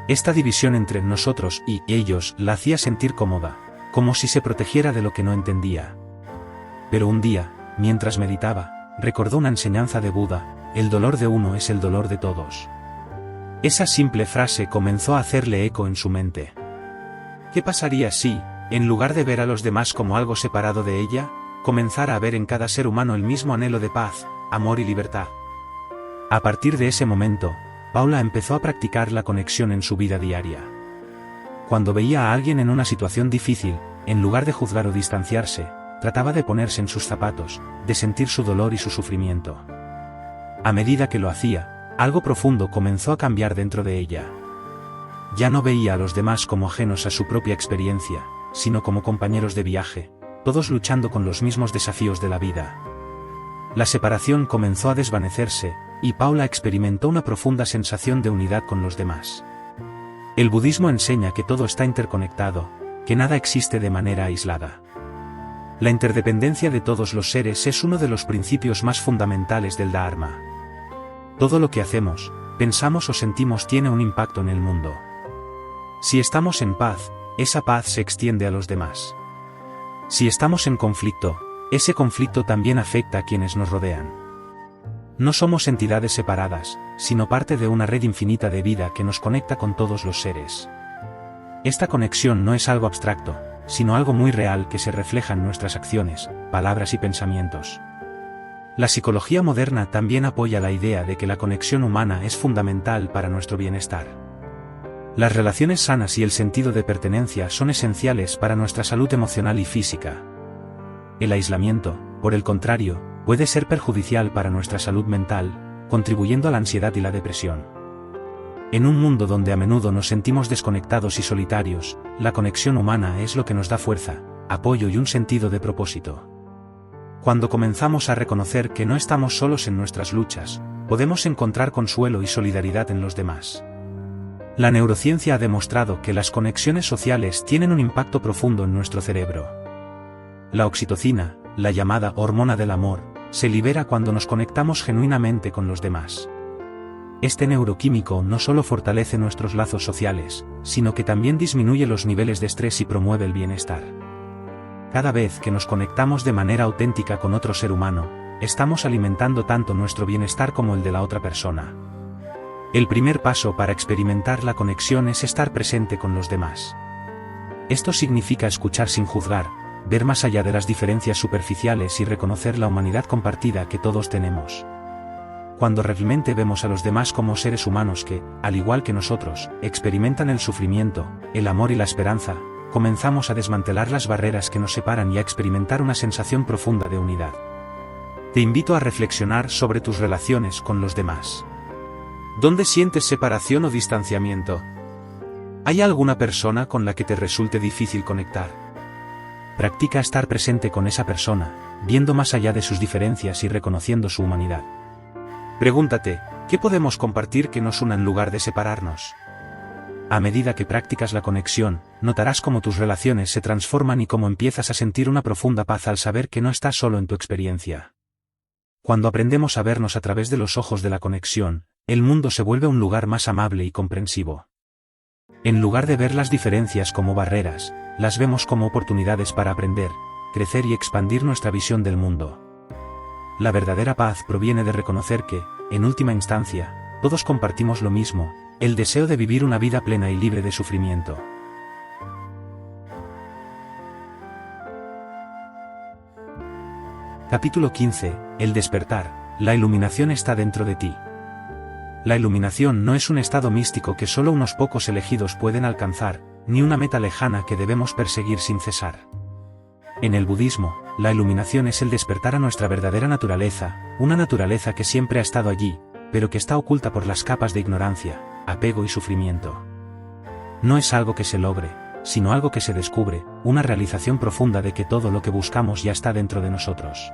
Esta división entre nosotros y ellos la hacía sentir cómoda, como si se protegiera de lo que no entendía. Pero un día, mientras meditaba, recordó una enseñanza de Buda: el dolor de uno es el dolor de todos. Esa simple frase comenzó a hacerle eco en su mente. ¿Qué pasaría si, en lugar de ver a los demás como algo separado de ella, comenzara a ver en cada ser humano el mismo anhelo de paz, amor y libertad? A partir de ese momento, Paula empezó a practicar la conexión en su vida diaria. Cuando veía a alguien en una situación difícil, en lugar de juzgar o distanciarse, trataba de ponerse en sus zapatos, de sentir su dolor y su sufrimiento. A medida que lo hacía, algo profundo comenzó a cambiar dentro de ella. Ya no veía a los demás como ajenos a su propia experiencia, sino como compañeros de viaje, todos luchando con los mismos desafíos de la vida. La separación comenzó a desvanecerse, y Paula experimentó una profunda sensación de unidad con los demás. El budismo enseña que todo está interconectado, que nada existe de manera aislada. La interdependencia de todos los seres es uno de los principios más fundamentales del Dharma. Todo lo que hacemos, pensamos o sentimos tiene un impacto en el mundo. Si estamos en paz, esa paz se extiende a los demás. Si estamos en conflicto, ese conflicto también afecta a quienes nos rodean. No somos entidades separadas, sino parte de una red infinita de vida que nos conecta con todos los seres. Esta conexión no es algo abstracto, sino algo muy real que se refleja en nuestras acciones, palabras y pensamientos. La psicología moderna también apoya la idea de que la conexión humana es fundamental para nuestro bienestar. Las relaciones sanas y el sentido de pertenencia son esenciales para nuestra salud emocional y física. El aislamiento, por el contrario, puede ser perjudicial para nuestra salud mental, contribuyendo a la ansiedad y la depresión. En un mundo donde a menudo nos sentimos desconectados y solitarios, la conexión humana es lo que nos da fuerza, apoyo y un sentido de propósito. Cuando comenzamos a reconocer que no estamos solos en nuestras luchas, podemos encontrar consuelo y solidaridad en los demás. La neurociencia ha demostrado que las conexiones sociales tienen un impacto profundo en nuestro cerebro. La oxitocina, la llamada hormona del amor, se libera cuando nos conectamos genuinamente con los demás. Este neuroquímico no solo fortalece nuestros lazos sociales, sino que también disminuye los niveles de estrés y promueve el bienestar. Cada vez que nos conectamos de manera auténtica con otro ser humano, estamos alimentando tanto nuestro bienestar como el de la otra persona. El primer paso para experimentar la conexión es estar presente con los demás. Esto significa escuchar sin juzgar, ver más allá de las diferencias superficiales y reconocer la humanidad compartida que todos tenemos. Cuando realmente vemos a los demás como seres humanos que, al igual que nosotros, experimentan el sufrimiento, el amor y la esperanza, comenzamos a desmantelar las barreras que nos separan y a experimentar una sensación profunda de unidad. Te invito a reflexionar sobre tus relaciones con los demás. ¿Dónde sientes separación o distanciamiento? ¿Hay alguna persona con la que te resulte difícil conectar? Practica estar presente con esa persona, viendo más allá de sus diferencias y reconociendo su humanidad. Pregúntate, ¿qué podemos compartir que nos una en lugar de separarnos? A medida que practicas la conexión, notarás cómo tus relaciones se transforman y cómo empiezas a sentir una profunda paz al saber que no estás solo en tu experiencia. Cuando aprendemos a vernos a través de los ojos de la conexión, el mundo se vuelve un lugar más amable y comprensivo. En lugar de ver las diferencias como barreras, las vemos como oportunidades para aprender, crecer y expandir nuestra visión del mundo. La verdadera paz proviene de reconocer que, en última instancia, todos compartimos lo mismo, el deseo de vivir una vida plena y libre de sufrimiento. Capítulo 15. El despertar. La iluminación está dentro de ti. La iluminación no es un estado místico que solo unos pocos elegidos pueden alcanzar, ni una meta lejana que debemos perseguir sin cesar. En el budismo, la iluminación es el despertar a nuestra verdadera naturaleza, una naturaleza que siempre ha estado allí, pero que está oculta por las capas de ignorancia, apego y sufrimiento. No es algo que se logre, sino algo que se descubre, una realización profunda de que todo lo que buscamos ya está dentro de nosotros.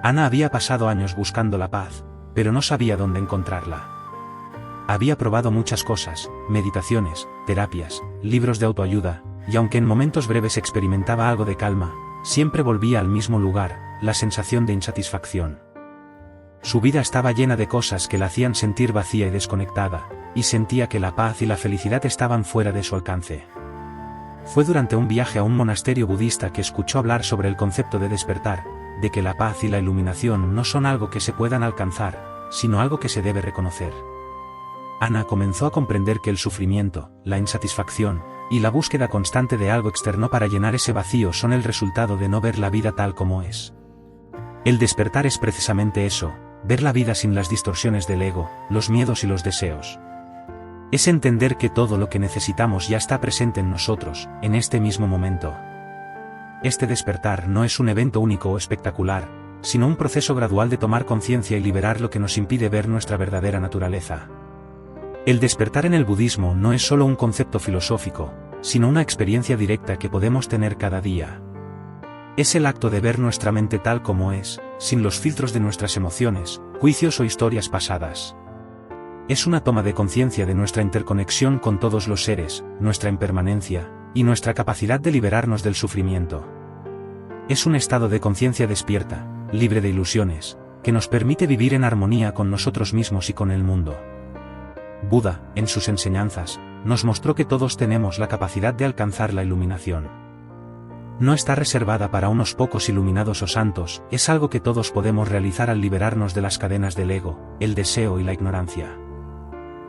Ana había pasado años buscando la paz, pero no sabía dónde encontrarla. Había probado muchas cosas, meditaciones, terapias, libros de autoayuda, y aunque en momentos breves experimentaba algo de calma, siempre volvía al mismo lugar, la sensación de insatisfacción. Su vida estaba llena de cosas que la hacían sentir vacía y desconectada, y sentía que la paz y la felicidad estaban fuera de su alcance. Fue durante un viaje a un monasterio budista que escuchó hablar sobre el concepto de despertar, de que la paz y la iluminación no son algo que se puedan alcanzar, sino algo que se debe reconocer. Ana comenzó a comprender que el sufrimiento, la insatisfacción, y la búsqueda constante de algo externo para llenar ese vacío son el resultado de no ver la vida tal como es. El despertar es precisamente eso, ver la vida sin las distorsiones del ego, los miedos y los deseos. Es entender que todo lo que necesitamos ya está presente en nosotros, en este mismo momento. Este despertar no es un evento único o espectacular, sino un proceso gradual de tomar conciencia y liberar lo que nos impide ver nuestra verdadera naturaleza. El despertar en el budismo no es solo un concepto filosófico, sino una experiencia directa que podemos tener cada día. Es el acto de ver nuestra mente tal como es, sin los filtros de nuestras emociones, juicios o historias pasadas. Es una toma de conciencia de nuestra interconexión con todos los seres, nuestra impermanencia, y nuestra capacidad de liberarnos del sufrimiento. Es un estado de conciencia despierta, libre de ilusiones, que nos permite vivir en armonía con nosotros mismos y con el mundo. Buda, en sus enseñanzas, nos mostró que todos tenemos la capacidad de alcanzar la iluminación. No está reservada para unos pocos iluminados o santos, es algo que todos podemos realizar al liberarnos de las cadenas del ego, el deseo y la ignorancia.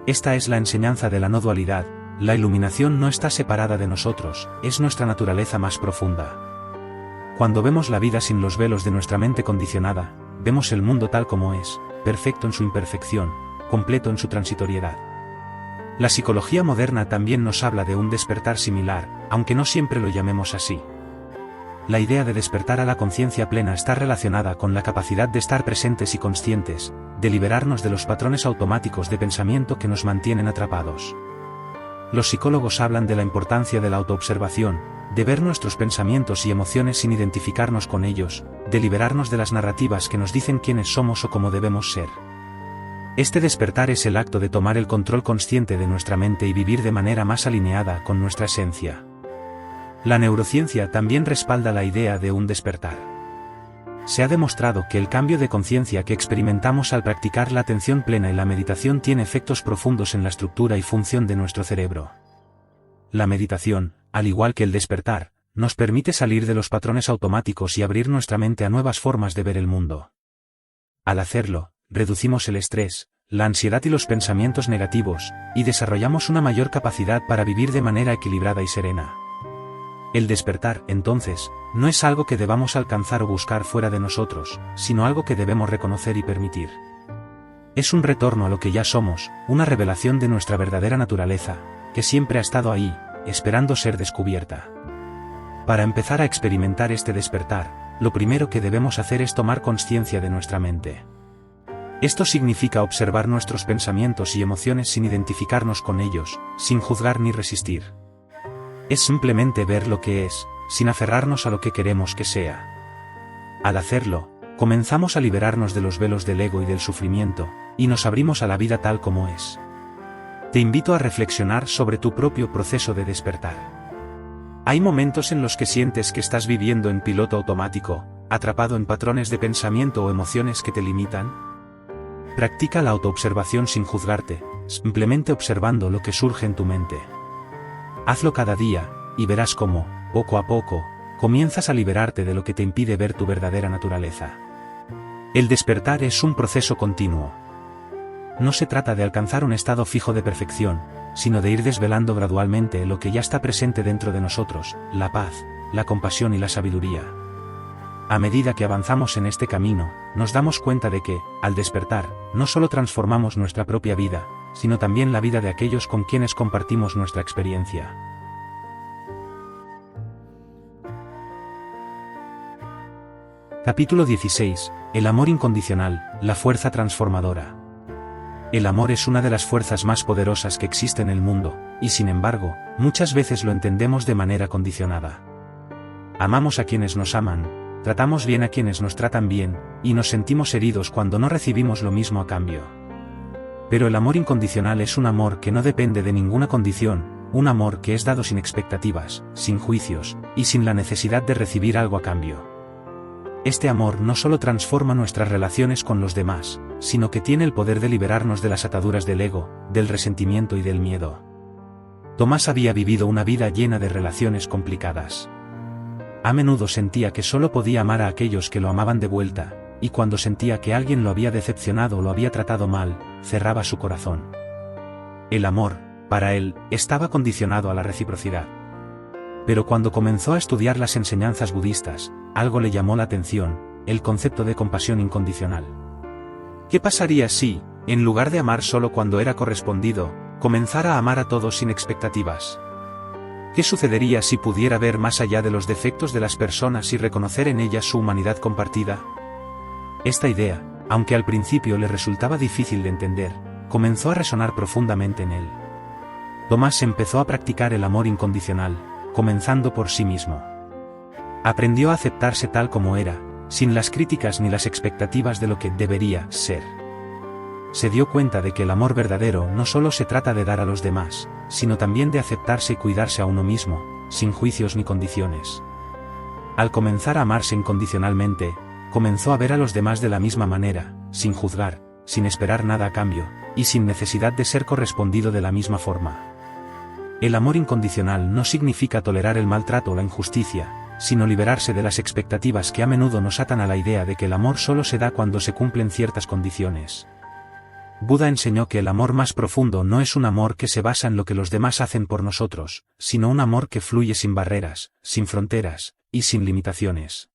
Esta es la enseñanza de la no dualidad, la iluminación no está separada de nosotros, es nuestra naturaleza más profunda. Cuando vemos la vida sin los velos de nuestra mente condicionada, vemos el mundo tal como es, perfecto en su imperfección, completo en su transitoriedad. La psicología moderna también nos habla de un despertar similar, aunque no siempre lo llamemos así. La idea de despertar a la conciencia plena está relacionada con la capacidad de estar presentes y conscientes, de liberarnos de los patrones automáticos de pensamiento que nos mantienen atrapados. Los psicólogos hablan de la importancia de la autoobservación, de ver nuestros pensamientos y emociones sin identificarnos con ellos, de liberarnos de las narrativas que nos dicen quiénes somos o cómo debemos ser. Este despertar es el acto de tomar el control consciente de nuestra mente y vivir de manera más alineada con nuestra esencia. La neurociencia también respalda la idea de un despertar. se ha demostrado que el cambio de conciencia que experimentamos al practicar la atención plena y la meditación tiene efectos profundos en la estructura y función de nuestro cerebro. La meditación, al igual que el despertar, nos permite salir de los patrones automáticos y abrir nuestra mente a nuevas formas de ver el mundo. Al hacerlo, reducimos el estrés, la ansiedad y los pensamientos negativos, y desarrollamos una mayor capacidad para vivir de manera equilibrada y serena. El despertar, entonces, no es algo que debamos alcanzar o buscar fuera de nosotros, sino algo que debemos reconocer y permitir. Es un retorno a lo que ya somos, una revelación de nuestra verdadera naturaleza, que siempre ha estado ahí, esperando ser descubierta. Para empezar a experimentar este despertar, lo primero que debemos hacer es tomar conciencia de nuestra mente. Esto significa observar nuestros pensamientos y emociones sin identificarnos con ellos, sin juzgar ni resistir. Es simplemente ver lo que es, sin aferrarnos a lo que queremos que sea. Al hacerlo, comenzamos a liberarnos de los velos del ego y del sufrimiento, y nos abrimos a la vida tal como es. Te invito a reflexionar sobre tu propio proceso de despertar. ¿Hay momentos en los que sientes que estás viviendo en piloto automático, atrapado en patrones de pensamiento o emociones que te limitan? Practica la autoobservación sin juzgarte, simplemente observando lo que surge en tu mente. Hazlo cada día, y verás cómo, poco a poco, comienzas a liberarte de lo que te impide ver tu verdadera naturaleza. El despertar es un proceso continuo. No se trata de alcanzar un estado fijo de perfección, sino de ir desvelando gradualmente lo que ya está presente dentro de nosotros, la paz, la compasión y la sabiduría. A medida que avanzamos en este camino, nos damos cuenta de que, al despertar, no solo transformamos nuestra propia vida, sino también la vida de aquellos con quienes compartimos nuestra experiencia. Capítulo 16. El amor incondicional, la fuerza transformadora. El amor es una de las fuerzas más poderosas que existe en el mundo, y sin embargo, muchas veces lo entendemos de manera condicionada. Amamos a quienes nos aman, tratamos bien a quienes nos tratan bien, y nos sentimos heridos cuando no recibimos lo mismo a cambio. Pero el amor incondicional es un amor que no depende de ninguna condición, un amor que es dado sin expectativas, sin juicios, y sin la necesidad de recibir algo a cambio. Este amor no solo transforma nuestras relaciones con los demás, sino que tiene el poder de liberarnos de las ataduras del ego, del resentimiento y del miedo. Tomás había vivido una vida llena de relaciones complicadas. A menudo sentía que solo podía amar a aquellos que lo amaban de vuelta, y cuando sentía que alguien lo había decepcionado o lo había tratado mal, cerraba su corazón. El amor, para él, estaba condicionado a la reciprocidad. Pero cuando comenzó a estudiar las enseñanzas budistas, algo le llamó la atención, el concepto de compasión incondicional. ¿Qué pasaría si, en lugar de amar solo cuando era correspondido, comenzara a amar a todos sin expectativas? ¿Qué sucedería si pudiera ver más allá de los defectos de las personas y reconocer en ellas su humanidad compartida? Esta idea, aunque al principio le resultaba difícil de entender, comenzó a resonar profundamente en él. Tomás empezó a practicar el amor incondicional, comenzando por sí mismo. Aprendió a aceptarse tal como era, sin las críticas ni las expectativas de lo que debería ser. Se dio cuenta de que el amor verdadero no solo se trata de dar a los demás, sino también de aceptarse y cuidarse a uno mismo, sin juicios ni condiciones. Al comenzar a amarse incondicionalmente, comenzó a ver a los demás de la misma manera, sin juzgar, sin esperar nada a cambio, y sin necesidad de ser correspondido de la misma forma. El amor incondicional no significa tolerar el maltrato o la injusticia, sino liberarse de las expectativas que a menudo nos atan a la idea de que el amor solo se da cuando se cumplen ciertas condiciones. Buda enseñó que el amor más profundo no es un amor que se basa en lo que los demás hacen por nosotros, sino un amor que fluye sin barreras, sin fronteras, y sin limitaciones.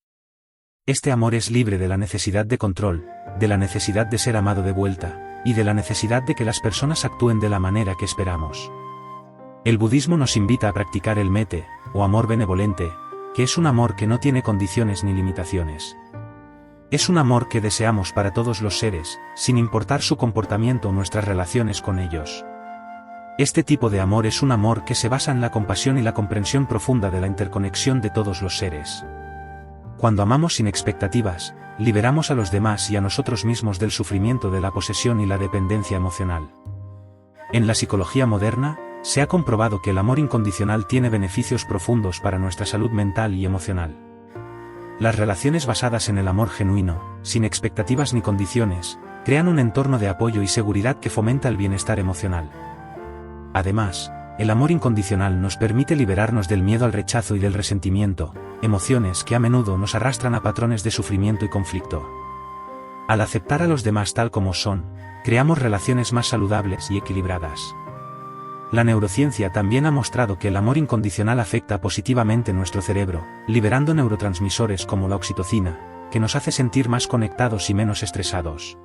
Este amor es libre de la necesidad de control, de la necesidad de ser amado de vuelta, y de la necesidad de que las personas actúen de la manera que esperamos. El budismo nos invita a practicar el mete, o amor benevolente, que es un amor que no tiene condiciones ni limitaciones. Es un amor que deseamos para todos los seres, sin importar su comportamiento o nuestras relaciones con ellos. Este tipo de amor es un amor que se basa en la compasión y la comprensión profunda de la interconexión de todos los seres. Cuando amamos sin expectativas, liberamos a los demás y a nosotros mismos del sufrimiento de la posesión y la dependencia emocional. En la psicología moderna, se ha comprobado que el amor incondicional tiene beneficios profundos para nuestra salud mental y emocional. Las relaciones basadas en el amor genuino, sin expectativas ni condiciones, crean un entorno de apoyo y seguridad que fomenta el bienestar emocional. Además, el amor incondicional nos permite liberarnos del miedo al rechazo y del resentimiento, emociones que a menudo nos arrastran a patrones de sufrimiento y conflicto. Al aceptar a los demás tal como son, creamos relaciones más saludables y equilibradas. La neurociencia también ha mostrado que el amor incondicional afecta positivamente nuestro cerebro, liberando neurotransmisores como la oxitocina, que nos hace sentir más conectados y menos estresados.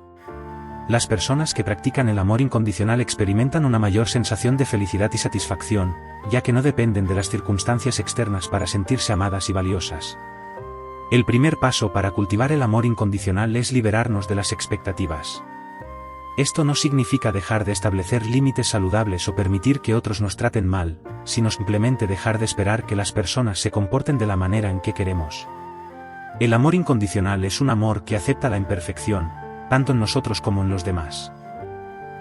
Las personas que practican el amor incondicional experimentan una mayor sensación de felicidad y satisfacción, ya que no dependen de las circunstancias externas para sentirse amadas y valiosas. El primer paso para cultivar el amor incondicional es liberarnos de las expectativas. Esto no significa dejar de establecer límites saludables o permitir que otros nos traten mal, sino simplemente dejar de esperar que las personas se comporten de la manera en que queremos. El amor incondicional es un amor que acepta la imperfección, tanto en nosotros como en los demás.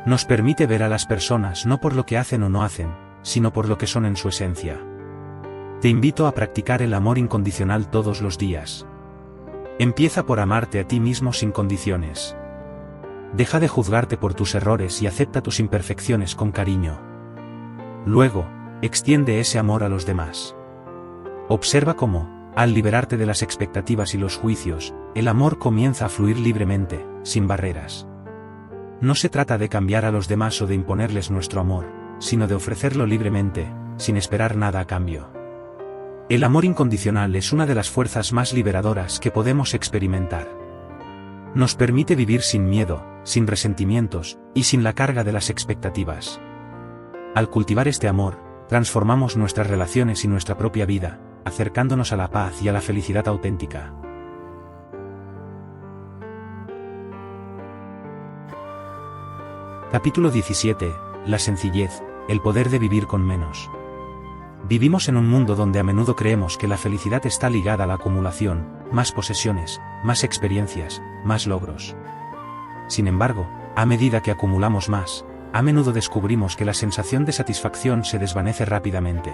Nos permite ver a las personas no por lo que hacen o no hacen, sino por lo que son en su esencia. Te invito a practicar el amor incondicional todos los días. Empieza por amarte a ti mismo sin condiciones. Deja de juzgarte por tus errores y acepta tus imperfecciones con cariño. Luego, extiende ese amor a los demás. Observa cómo, al liberarte de las expectativas y los juicios, el amor comienza a fluir libremente, sin barreras. No se trata de cambiar a los demás o de imponerles nuestro amor, sino de ofrecerlo libremente, sin esperar nada a cambio. El amor incondicional es una de las fuerzas más liberadoras que podemos experimentar. Nos permite vivir sin miedo, sin resentimientos, y sin la carga de las expectativas. Al cultivar este amor, transformamos nuestras relaciones y nuestra propia vida, acercándonos a la paz y a la felicidad auténtica. Capítulo 17. La sencillez, el poder de vivir con menos. Vivimos en un mundo donde a menudo creemos que la felicidad está ligada a la acumulación, más posesiones, más experiencias, más logros. Sin embargo, a medida que acumulamos más, a menudo descubrimos que la sensación de satisfacción se desvanece rápidamente.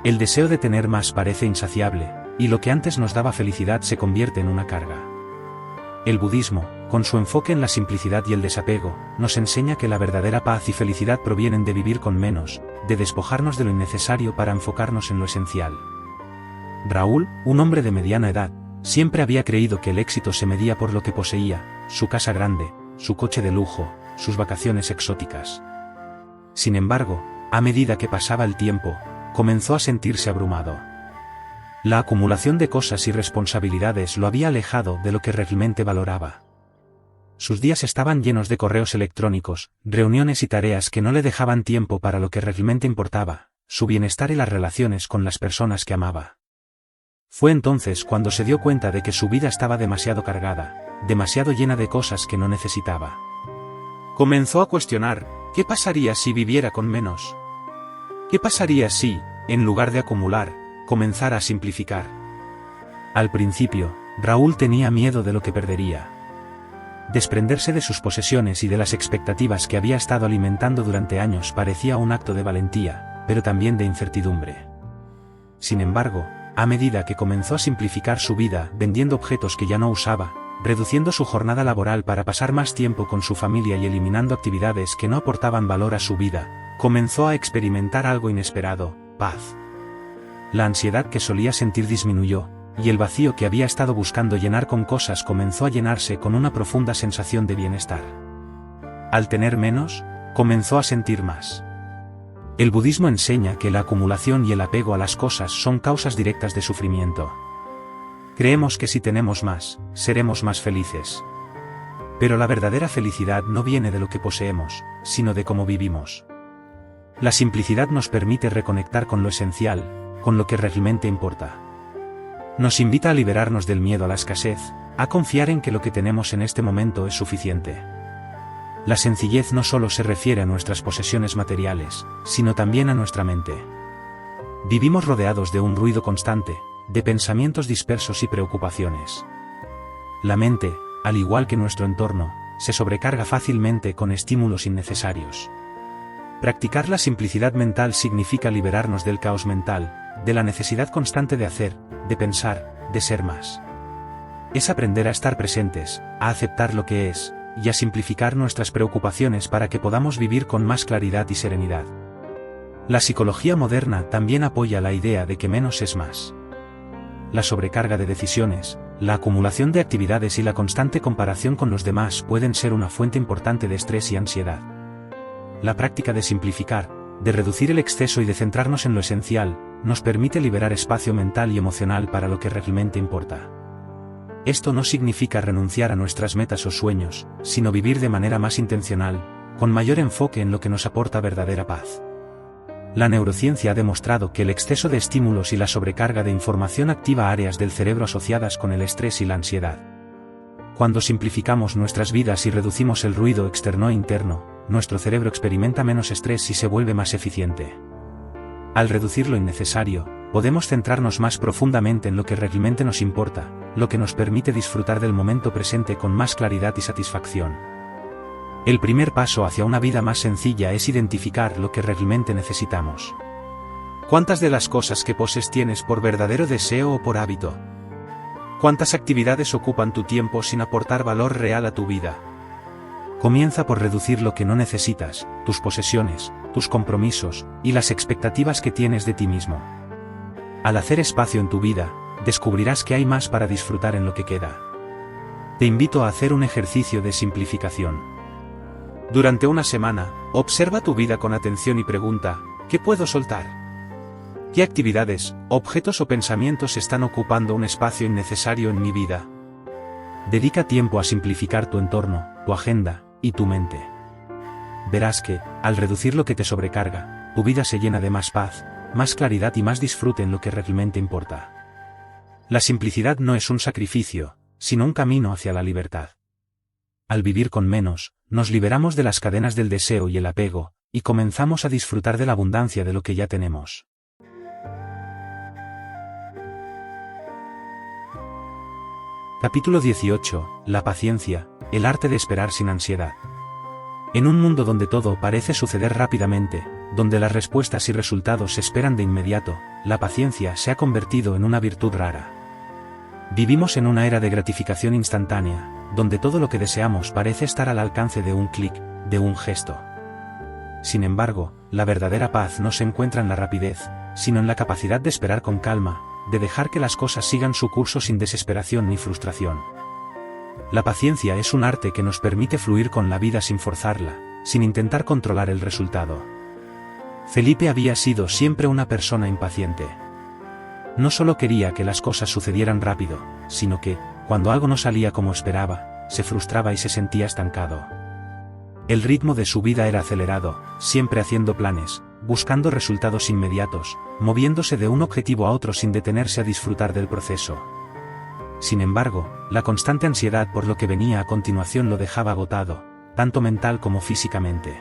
El deseo de tener más parece insaciable, y lo que antes nos daba felicidad se convierte en una carga. El budismo, con su enfoque en la simplicidad y el desapego, nos enseña que la verdadera paz y felicidad provienen de vivir con menos, de despojarnos de lo innecesario para enfocarnos en lo esencial. Raúl, un hombre de mediana edad, siempre había creído que el éxito se medía por lo que poseía, su casa grande, su coche de lujo, sus vacaciones exóticas. Sin embargo, a medida que pasaba el tiempo, comenzó a sentirse abrumado. La acumulación de cosas y responsabilidades lo había alejado de lo que realmente valoraba. Sus días estaban llenos de correos electrónicos, reuniones y tareas que no le dejaban tiempo para lo que realmente importaba, su bienestar y las relaciones con las personas que amaba. Fue entonces cuando se dio cuenta de que su vida estaba demasiado cargada, demasiado llena de cosas que no necesitaba. Comenzó a cuestionar, ¿qué pasaría si viviera con menos? ¿Qué pasaría si, en lugar de acumular, comenzara a simplificar? Al principio, Raúl tenía miedo de lo que perdería. Desprenderse de sus posesiones y de las expectativas que había estado alimentando durante años parecía un acto de valentía, pero también de incertidumbre. Sin embargo, a medida que comenzó a simplificar su vida vendiendo objetos que ya no usaba, reduciendo su jornada laboral para pasar más tiempo con su familia y eliminando actividades que no aportaban valor a su vida, comenzó a experimentar algo inesperado: paz. La ansiedad que solía sentir disminuyó, y el vacío que había estado buscando llenar con cosas comenzó a llenarse con una profunda sensación de bienestar. Al tener menos, comenzó a sentir más. El budismo enseña que la acumulación y el apego a las cosas son causas directas de sufrimiento. Creemos que si tenemos más, seremos más felices. Pero la verdadera felicidad no viene de lo que poseemos, sino de cómo vivimos. La simplicidad nos permite reconectar con lo esencial, con lo que realmente importa. Nos invita a liberarnos del miedo a la escasez, a confiar en que lo que tenemos en este momento es suficiente. La sencillez no solo se refiere a nuestras posesiones materiales, sino también a nuestra mente. Vivimos rodeados de un ruido constante, de pensamientos dispersos y preocupaciones. La mente, al igual que nuestro entorno, se sobrecarga fácilmente con estímulos innecesarios. Practicar la simplicidad mental significa liberarnos del caos mental, de la necesidad constante de hacer, de pensar, de ser más. Es aprender a estar presentes, a aceptar lo que es, y a simplificar nuestras preocupaciones para que podamos vivir con más claridad y serenidad. La psicología moderna también apoya la idea de que menos es más. La sobrecarga de decisiones, la acumulación de actividades y la constante comparación con los demás pueden ser una fuente importante de estrés y ansiedad. La práctica de simplificar, de reducir el exceso y de centrarnos en lo esencial, nos permite liberar espacio mental y emocional para lo que realmente importa. Esto no significa renunciar a nuestras metas o sueños, sino vivir de manera más intencional, con mayor enfoque en lo que nos aporta verdadera paz. La neurociencia ha demostrado que el exceso de estímulos y la sobrecarga de información activa áreas del cerebro asociadas con el estrés y la ansiedad. Cuando simplificamos nuestras vidas y reducimos el ruido externo e interno, nuestro cerebro experimenta menos estrés y se vuelve más eficiente. Al reducir lo innecesario, podemos centrarnos más profundamente en lo que realmente nos importa, lo que nos permite disfrutar del momento presente con más claridad y satisfacción. El primer paso hacia una vida más sencilla es identificar lo que realmente necesitamos. ¿Cuántas de las cosas que posees tienes por verdadero deseo o por hábito? ¿Cuántas actividades ocupan tu tiempo sin aportar valor real a tu vida? Comienza por reducir lo que no necesitas, tus posesiones, tus compromisos, y las expectativas que tienes de ti mismo. Al hacer espacio en tu vida, descubrirás que hay más para disfrutar en lo que queda. Te invito a hacer un ejercicio de simplificación. Durante una semana, observa tu vida con atención y pregunta, ¿qué puedo soltar? ¿Qué actividades, objetos o pensamientos están ocupando un espacio innecesario en mi vida? Dedica tiempo a simplificar tu entorno, tu agenda y tu mente. Verás que, al reducir lo que te sobrecarga, tu vida se llena de más paz, más claridad y más disfrute en lo que realmente importa. La simplicidad no es un sacrificio, sino un camino hacia la libertad. Al vivir con menos, nos liberamos de las cadenas del deseo y el apego, y comenzamos a disfrutar de la abundancia de lo que ya tenemos. Capítulo 18. La paciencia, el arte de esperar sin ansiedad. En un mundo donde todo parece suceder rápidamente, donde las respuestas y resultados se esperan de inmediato, la paciencia se ha convertido en una virtud rara. Vivimos en una era de gratificación instantánea, donde todo lo que deseamos parece estar al alcance de un clic, de un gesto. Sin embargo, la verdadera paz no se encuentra en la rapidez, sino en la capacidad de esperar con calma, de dejar que las cosas sigan su curso sin desesperación ni frustración. La paciencia es un arte que nos permite fluir con la vida sin forzarla, sin intentar controlar el resultado. Felipe había sido siempre una persona impaciente. No solo quería que las cosas sucedieran rápido, sino que, cuando algo no salía como esperaba, se frustraba y se sentía estancado. El ritmo de su vida era acelerado, siempre haciendo planes, buscando resultados inmediatos, moviéndose de un objetivo a otro sin detenerse a disfrutar del proceso. Sin embargo, la constante ansiedad por lo que venía a continuación lo dejaba agotado, tanto mental como físicamente.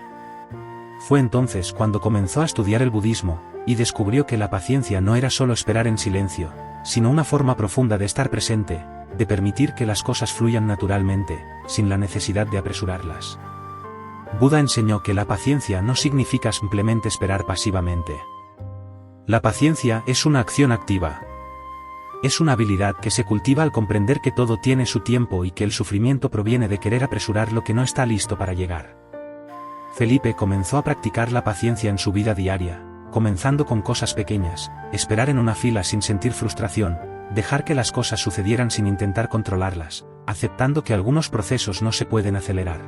Fue entonces cuando comenzó a estudiar el budismo, y descubrió que la paciencia no era solo esperar en silencio, sino una forma profunda de estar presente, de permitir que las cosas fluyan naturalmente, sin la necesidad de apresurarlas. Buda enseñó que la paciencia no significa simplemente esperar pasivamente. La paciencia es una acción activa. Es una habilidad que se cultiva al comprender que todo tiene su tiempo y que el sufrimiento proviene de querer apresurar lo que no está listo para llegar. Felipe comenzó a practicar la paciencia en su vida diaria, comenzando con cosas pequeñas, esperar en una fila sin sentir frustración, dejar que las cosas sucedieran sin intentar controlarlas, aceptando que algunos procesos no se pueden acelerar.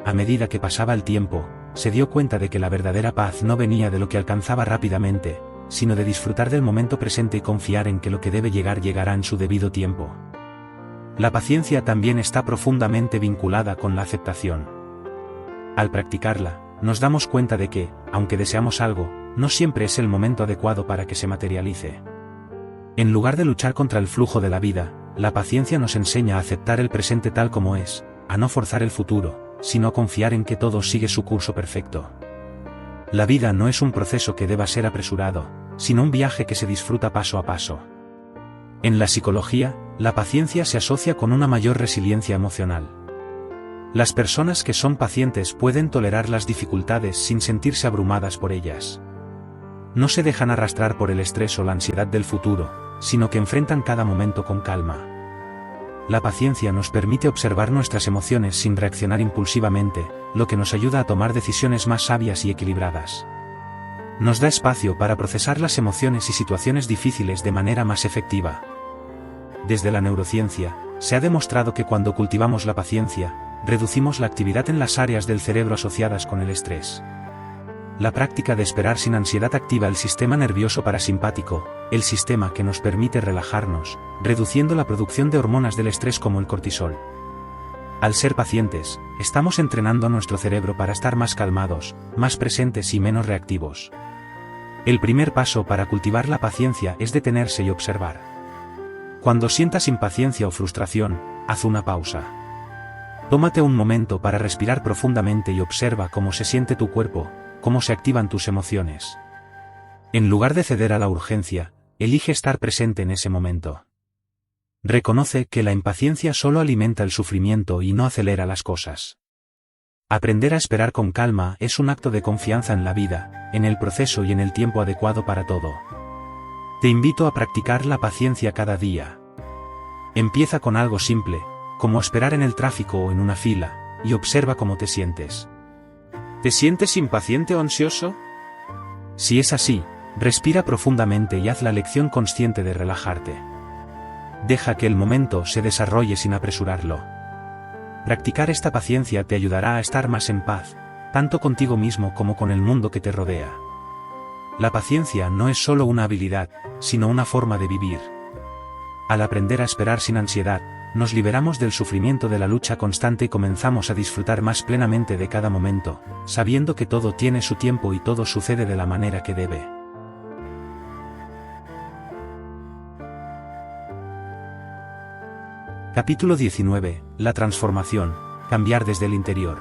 A medida que pasaba el tiempo, se dio cuenta de que la verdadera paz no venía de lo que alcanzaba rápidamente, sino de disfrutar del momento presente y confiar en que lo que debe llegar llegará en su debido tiempo. La paciencia también está profundamente vinculada con la aceptación. Al practicarla, nos damos cuenta de que, aunque deseamos algo, no siempre es el momento adecuado para que se materialice. En lugar de luchar contra el flujo de la vida, la paciencia nos enseña a aceptar el presente tal como es, a no forzar el futuro, sino a confiar en que todo sigue su curso perfecto. La vida no es un proceso que deba ser apresurado, sino un viaje que se disfruta paso a paso. En la psicología, la paciencia se asocia con una mayor resiliencia emocional. Las personas que son pacientes pueden tolerar las dificultades sin sentirse abrumadas por ellas. No se dejan arrastrar por el estrés o la ansiedad del futuro, sino que enfrentan cada momento con calma. La paciencia nos permite observar nuestras emociones sin reaccionar impulsivamente, lo que nos ayuda a tomar decisiones más sabias y equilibradas. Nos da espacio para procesar las emociones y situaciones difíciles de manera más efectiva. Desde la neurociencia, se ha demostrado que cuando cultivamos la paciencia, reducimos la actividad en las áreas del cerebro asociadas con el estrés. La práctica de esperar sin ansiedad activa el sistema nervioso parasimpático, el sistema que nos permite relajarnos, reduciendo la producción de hormonas del estrés como el cortisol. Al ser pacientes, estamos entrenando a nuestro cerebro para estar más calmados, más presentes y menos reactivos. El primer paso para cultivar la paciencia es detenerse y observar. Cuando sientas impaciencia o frustración, haz una pausa. Tómate un momento para respirar profundamente y observa cómo se siente tu cuerpo, cómo se activan tus emociones. En lugar de ceder a la urgencia, elige estar presente en ese momento. Reconoce que la impaciencia solo alimenta el sufrimiento y no acelera las cosas. Aprender a esperar con calma es un acto de confianza en la vida, en el proceso y en el tiempo adecuado para todo. Te invito a practicar la paciencia cada día. Empieza con algo simple, como esperar en el tráfico o en una fila, y observa cómo te sientes. ¿Te sientes impaciente o ansioso? Si es así, respira profundamente y haz la elección consciente de relajarte. Deja que el momento se desarrolle sin apresurarlo. Practicar esta paciencia te ayudará a estar más en paz, tanto contigo mismo como con el mundo que te rodea. La paciencia no es solo una habilidad, sino una forma de vivir. Al aprender a esperar sin ansiedad, nos liberamos del sufrimiento de la lucha constante y comenzamos a disfrutar más plenamente de cada momento, sabiendo que todo tiene su tiempo y todo sucede de la manera que debe. Capítulo 19. La transformación. Cambiar desde el interior.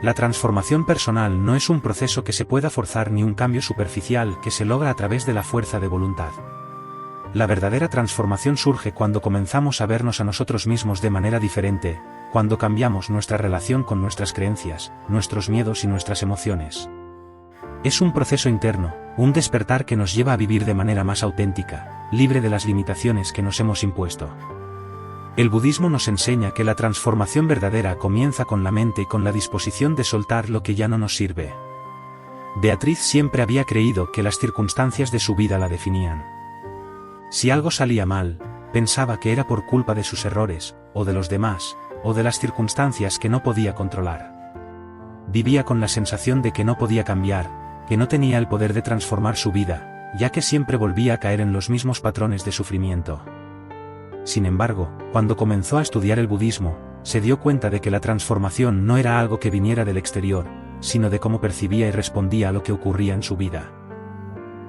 La transformación personal no es un proceso que se pueda forzar ni un cambio superficial que se logra a través de la fuerza de voluntad. La verdadera transformación surge cuando comenzamos a vernos a nosotros mismos de manera diferente, cuando cambiamos nuestra relación con nuestras creencias, nuestros miedos y nuestras emociones. Es un proceso interno, un despertar que nos lleva a vivir de manera más auténtica, libre de las limitaciones que nos hemos impuesto. El budismo nos enseña que la transformación verdadera comienza con la mente y con la disposición de soltar lo que ya no nos sirve. Beatriz siempre había creído que las circunstancias de su vida la definían. Si algo salía mal, pensaba que era por culpa de sus errores, o de los demás, o de las circunstancias que no podía controlar. Vivía con la sensación de que no podía cambiar, que no tenía el poder de transformar su vida, ya que siempre volvía a caer en los mismos patrones de sufrimiento. Sin embargo, cuando comenzó a estudiar el budismo, se dio cuenta de que la transformación no era algo que viniera del exterior, sino de cómo percibía y respondía a lo que ocurría en su vida.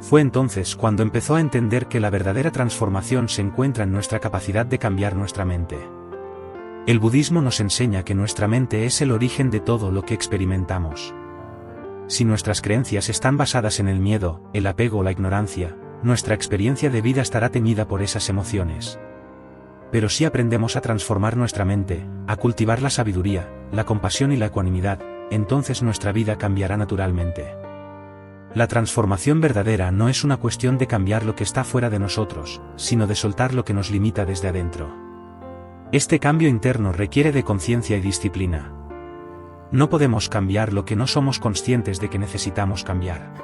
Fue entonces cuando empezó a entender que la verdadera transformación se encuentra en nuestra capacidad de cambiar nuestra mente. El budismo nos enseña que nuestra mente es el origen de todo lo que experimentamos. Si nuestras creencias están basadas en el miedo, el apego o la ignorancia, nuestra experiencia de vida estará teñida por esas emociones. Pero si aprendemos a transformar nuestra mente, a cultivar la sabiduría, la compasión y la ecuanimidad, entonces nuestra vida cambiará naturalmente. La transformación verdadera no es una cuestión de cambiar lo que está fuera de nosotros, sino de soltar lo que nos limita desde adentro. Este cambio interno requiere de conciencia y disciplina. No podemos cambiar lo que no somos conscientes de que necesitamos cambiar.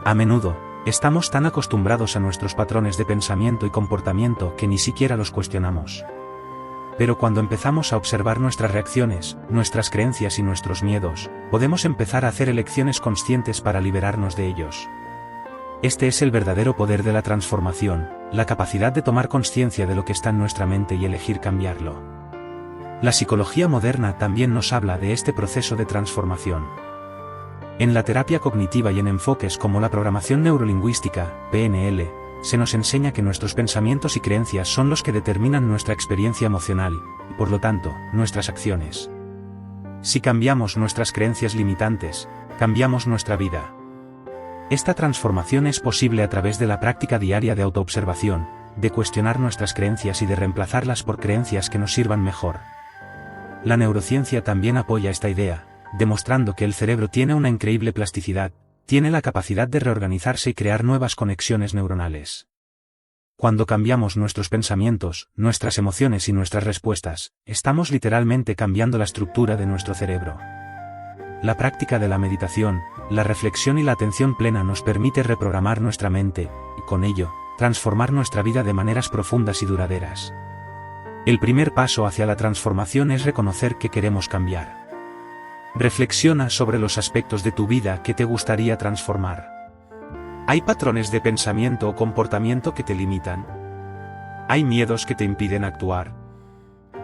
A menudo, estamos tan acostumbrados a nuestros patrones de pensamiento y comportamiento que ni siquiera los cuestionamos. Pero cuando empezamos a observar nuestras reacciones, nuestras creencias y nuestros miedos, podemos empezar a hacer elecciones conscientes para liberarnos de ellos. Este es el verdadero poder de la transformación, la capacidad de tomar conciencia de lo que está en nuestra mente y elegir cambiarlo. La psicología moderna también nos habla de este proceso de transformación. En la terapia cognitiva y en enfoques como la programación neurolingüística, PNL, se nos enseña que nuestros pensamientos y creencias son los que determinan nuestra experiencia emocional, y por lo tanto, nuestras acciones. Si cambiamos nuestras creencias limitantes, cambiamos nuestra vida. Esta transformación es posible a través de la práctica diaria de autoobservación, de cuestionar nuestras creencias y de reemplazarlas por creencias que nos sirvan mejor. La neurociencia también apoya esta idea, demostrando que el cerebro tiene una increíble plasticidad, tiene la capacidad de reorganizarse y crear nuevas conexiones neuronales. Cuando cambiamos nuestros pensamientos, nuestras emociones y nuestras respuestas, estamos literalmente cambiando la estructura de nuestro cerebro. La práctica de la meditación, la reflexión y la atención plena nos permite reprogramar nuestra mente, y con ello, transformar nuestra vida de maneras profundas y duraderas. El primer paso hacia la transformación es reconocer que queremos cambiar. Reflexiona sobre los aspectos de tu vida que te gustaría transformar. ¿Hay patrones de pensamiento o comportamiento que te limitan? ¿Hay miedos que te impiden actuar?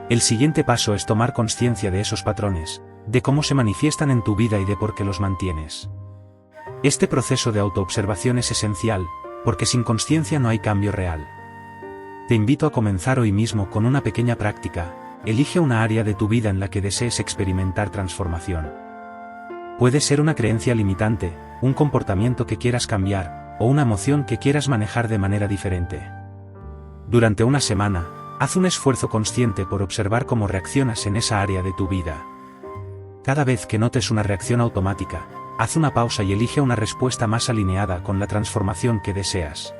El siguiente paso es tomar conciencia de esos patrones, de cómo se manifiestan en tu vida y de por qué los mantienes. Este proceso de autoobservación es esencial, porque sin conciencia no hay cambio real. Te invito a comenzar hoy mismo con una pequeña práctica. Elige una área de tu vida en la que desees experimentar transformación. Puede ser una creencia limitante, un comportamiento que quieras cambiar, o una emoción que quieras manejar de manera diferente. Durante una semana, haz un esfuerzo consciente por observar cómo reaccionas en esa área de tu vida. Cada vez que notes una reacción automática, haz una pausa y elige una respuesta más alineada con la transformación que deseas.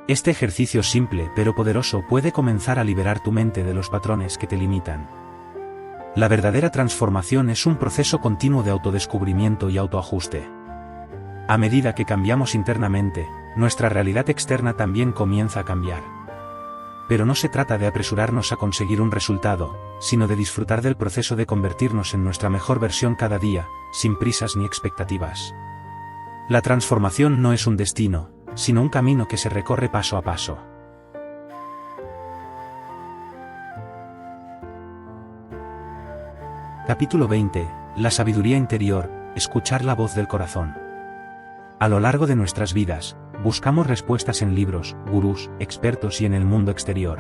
Este ejercicio simple pero poderoso puede comenzar a liberar tu mente de los patrones que te limitan. La verdadera transformación es un proceso continuo de autodescubrimiento y autoajuste. A medida que cambiamos internamente, nuestra realidad externa también comienza a cambiar. Pero no se trata de apresurarnos a conseguir un resultado, sino de disfrutar del proceso de convertirnos en nuestra mejor versión cada día, sin prisas ni expectativas. La transformación no es un destino, sino un camino que se recorre paso a paso. Capítulo 20. La sabiduría interior, escuchar la voz del corazón. A lo largo de nuestras vidas, buscamos respuestas en libros, gurús, expertos y en el mundo exterior.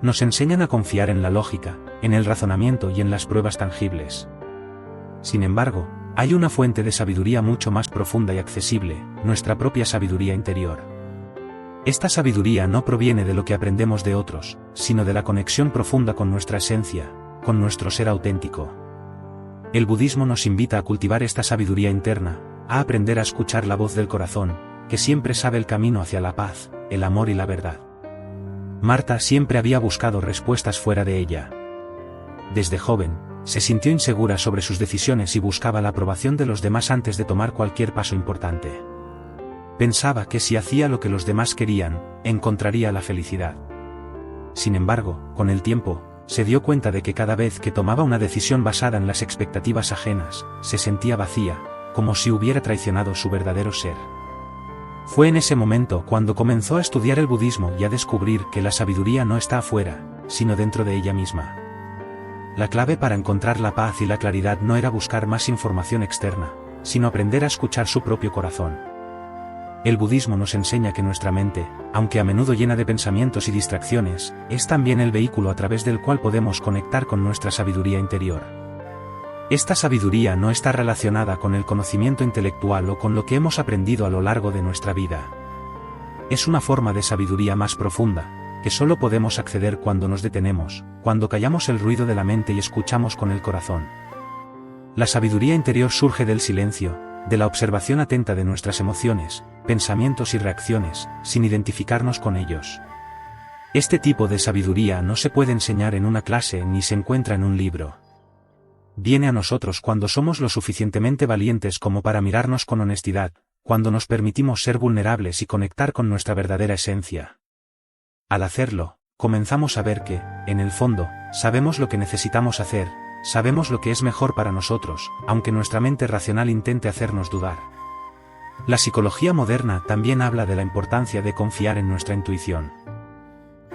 Nos enseñan a confiar en la lógica, en el razonamiento y en las pruebas tangibles. Sin embargo, hay una fuente de sabiduría mucho más profunda y accesible, nuestra propia sabiduría interior. Esta sabiduría no proviene de lo que aprendemos de otros, sino de la conexión profunda con nuestra esencia, con nuestro ser auténtico. El budismo nos invita a cultivar esta sabiduría interna, a aprender a escuchar la voz del corazón, que siempre sabe el camino hacia la paz, el amor y la verdad. Marta siempre había buscado respuestas fuera de ella. Desde joven, se sintió insegura sobre sus decisiones y buscaba la aprobación de los demás antes de tomar cualquier paso importante. Pensaba que si hacía lo que los demás querían, encontraría la felicidad. Sin embargo, con el tiempo, se dio cuenta de que cada vez que tomaba una decisión basada en las expectativas ajenas, se sentía vacía, como si hubiera traicionado su verdadero ser. Fue en ese momento cuando comenzó a estudiar el budismo y a descubrir que la sabiduría no está afuera, sino dentro de ella misma. La clave para encontrar la paz y la claridad no era buscar más información externa, sino aprender a escuchar su propio corazón. El budismo nos enseña que nuestra mente, aunque a menudo llena de pensamientos y distracciones, es también el vehículo a través del cual podemos conectar con nuestra sabiduría interior. Esta sabiduría no está relacionada con el conocimiento intelectual o con lo que hemos aprendido a lo largo de nuestra vida. Es una forma de sabiduría más profunda, que solo podemos acceder cuando nos detenemos, cuando callamos el ruido de la mente y escuchamos con el corazón. La sabiduría interior surge del silencio, de la observación atenta de nuestras emociones, pensamientos y reacciones, sin identificarnos con ellos. Este tipo de sabiduría no se puede enseñar en una clase ni se encuentra en un libro. Viene a nosotros cuando somos lo suficientemente valientes como para mirarnos con honestidad, cuando nos permitimos ser vulnerables y conectar con nuestra verdadera esencia. Al hacerlo, comenzamos a ver que, en el fondo, sabemos lo que necesitamos hacer, sabemos lo que es mejor para nosotros, aunque nuestra mente racional intente hacernos dudar. La psicología moderna también habla de la importancia de confiar en nuestra intuición.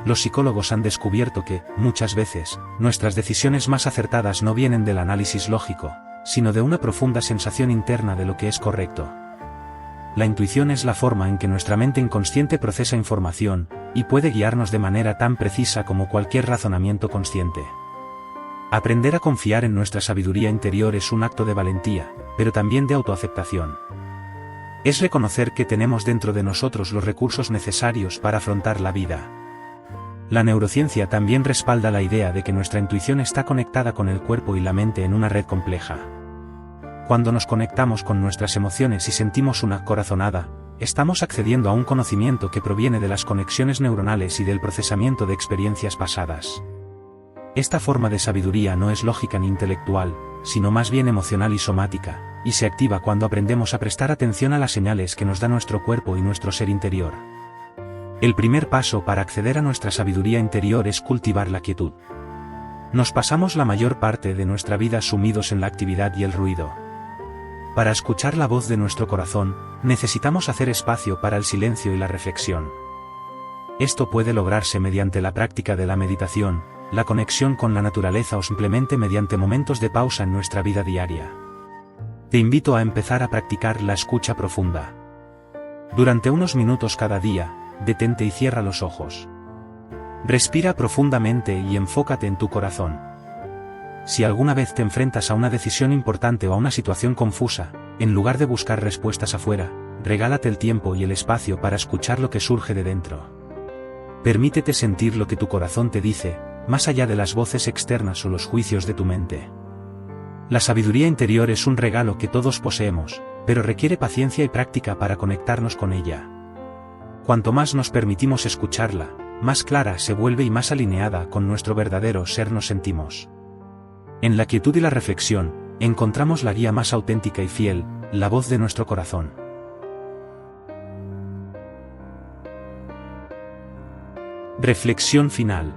Los psicólogos han descubierto que, muchas veces, nuestras decisiones más acertadas no vienen del análisis lógico, sino de una profunda sensación interna de lo que es correcto. La intuición es la forma en que nuestra mente inconsciente procesa información, y puede guiarnos de manera tan precisa como cualquier razonamiento consciente. Aprender a confiar en nuestra sabiduría interior es un acto de valentía, pero también de autoaceptación. Es reconocer que tenemos dentro de nosotros los recursos necesarios para afrontar la vida. La neurociencia también respalda la idea de que nuestra intuición está conectada con el cuerpo y la mente en una red compleja. Cuando nos conectamos con nuestras emociones y sentimos una corazonada, estamos accediendo a un conocimiento que proviene de las conexiones neuronales y del procesamiento de experiencias pasadas. Esta forma de sabiduría no es lógica ni intelectual, sino más bien emocional y somática, y se activa cuando aprendemos a prestar atención a las señales que nos da nuestro cuerpo y nuestro ser interior. El primer paso para acceder a nuestra sabiduría interior es cultivar la quietud. Nos pasamos la mayor parte de nuestra vida sumidos en la actividad y el ruido. Para escuchar la voz de nuestro corazón, necesitamos hacer espacio para el silencio y la reflexión. Esto puede lograrse mediante la práctica de la meditación, la conexión con la naturaleza o simplemente mediante momentos de pausa en nuestra vida diaria. Te invito a empezar a practicar la escucha profunda. Durante unos minutos cada día, detente y cierra los ojos. Respira profundamente y enfócate en tu corazón. Si alguna vez te enfrentas a una decisión importante o a una situación confusa, en lugar de buscar respuestas afuera, regálate el tiempo y el espacio para escuchar lo que surge de dentro. Permítete sentir lo que tu corazón te dice, más allá de las voces externas o los juicios de tu mente. La sabiduría interior es un regalo que todos poseemos, pero requiere paciencia y práctica para conectarnos con ella. Cuanto más nos permitimos escucharla, más clara se vuelve y más alineada con nuestro verdadero ser nos sentimos. En la quietud y la reflexión, encontramos la guía más auténtica y fiel, la voz de nuestro corazón. Reflexión final.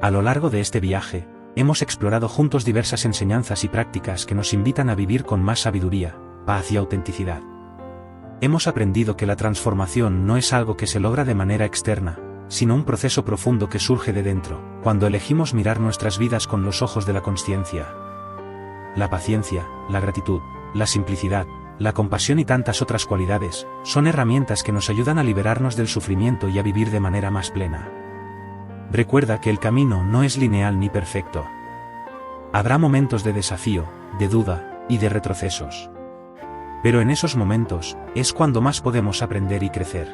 A lo largo de este viaje, hemos explorado juntos diversas enseñanzas y prácticas que nos invitan a vivir con más sabiduría, paz y autenticidad. Hemos aprendido que la transformación no es algo que se logra de manera externa, sino un proceso profundo que surge de dentro, cuando elegimos mirar nuestras vidas con los ojos de la consciencia. La paciencia, la gratitud, la simplicidad, la compasión y tantas otras cualidades, son herramientas que nos ayudan a liberarnos del sufrimiento y a vivir de manera más plena. Recuerda que el camino no es lineal ni perfecto. Habrá momentos de desafío, de duda, y de retrocesos. Pero en esos momentos, es cuando más podemos aprender y crecer.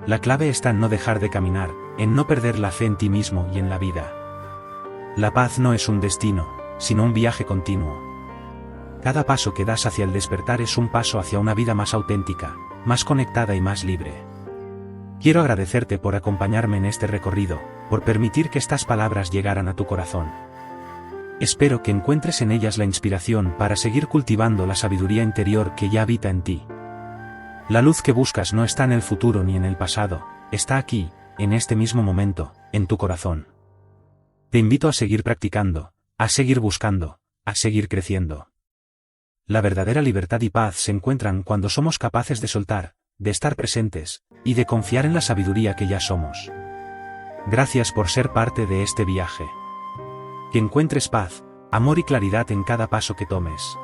La clave está en no dejar de caminar, en no perder la fe en ti mismo y en la vida. La paz no es un destino, sino un viaje continuo. Cada paso que das hacia el despertar es un paso hacia una vida más auténtica, más conectada y más libre. Quiero agradecerte por acompañarme en este recorrido, por permitir que estas palabras llegaran a tu corazón. Espero que encuentres en ellas la inspiración para seguir cultivando la sabiduría interior que ya habita en ti. La luz que buscas no está en el futuro ni en el pasado, está aquí, en este mismo momento, en tu corazón. Te invito a seguir practicando, a seguir buscando, a seguir creciendo. La verdadera libertad y paz se encuentran cuando somos capaces de soltar, de estar presentes, y de confiar en la sabiduría que ya somos. Gracias por ser parte de este viaje. Que encuentres paz, amor y claridad en cada paso que tomes.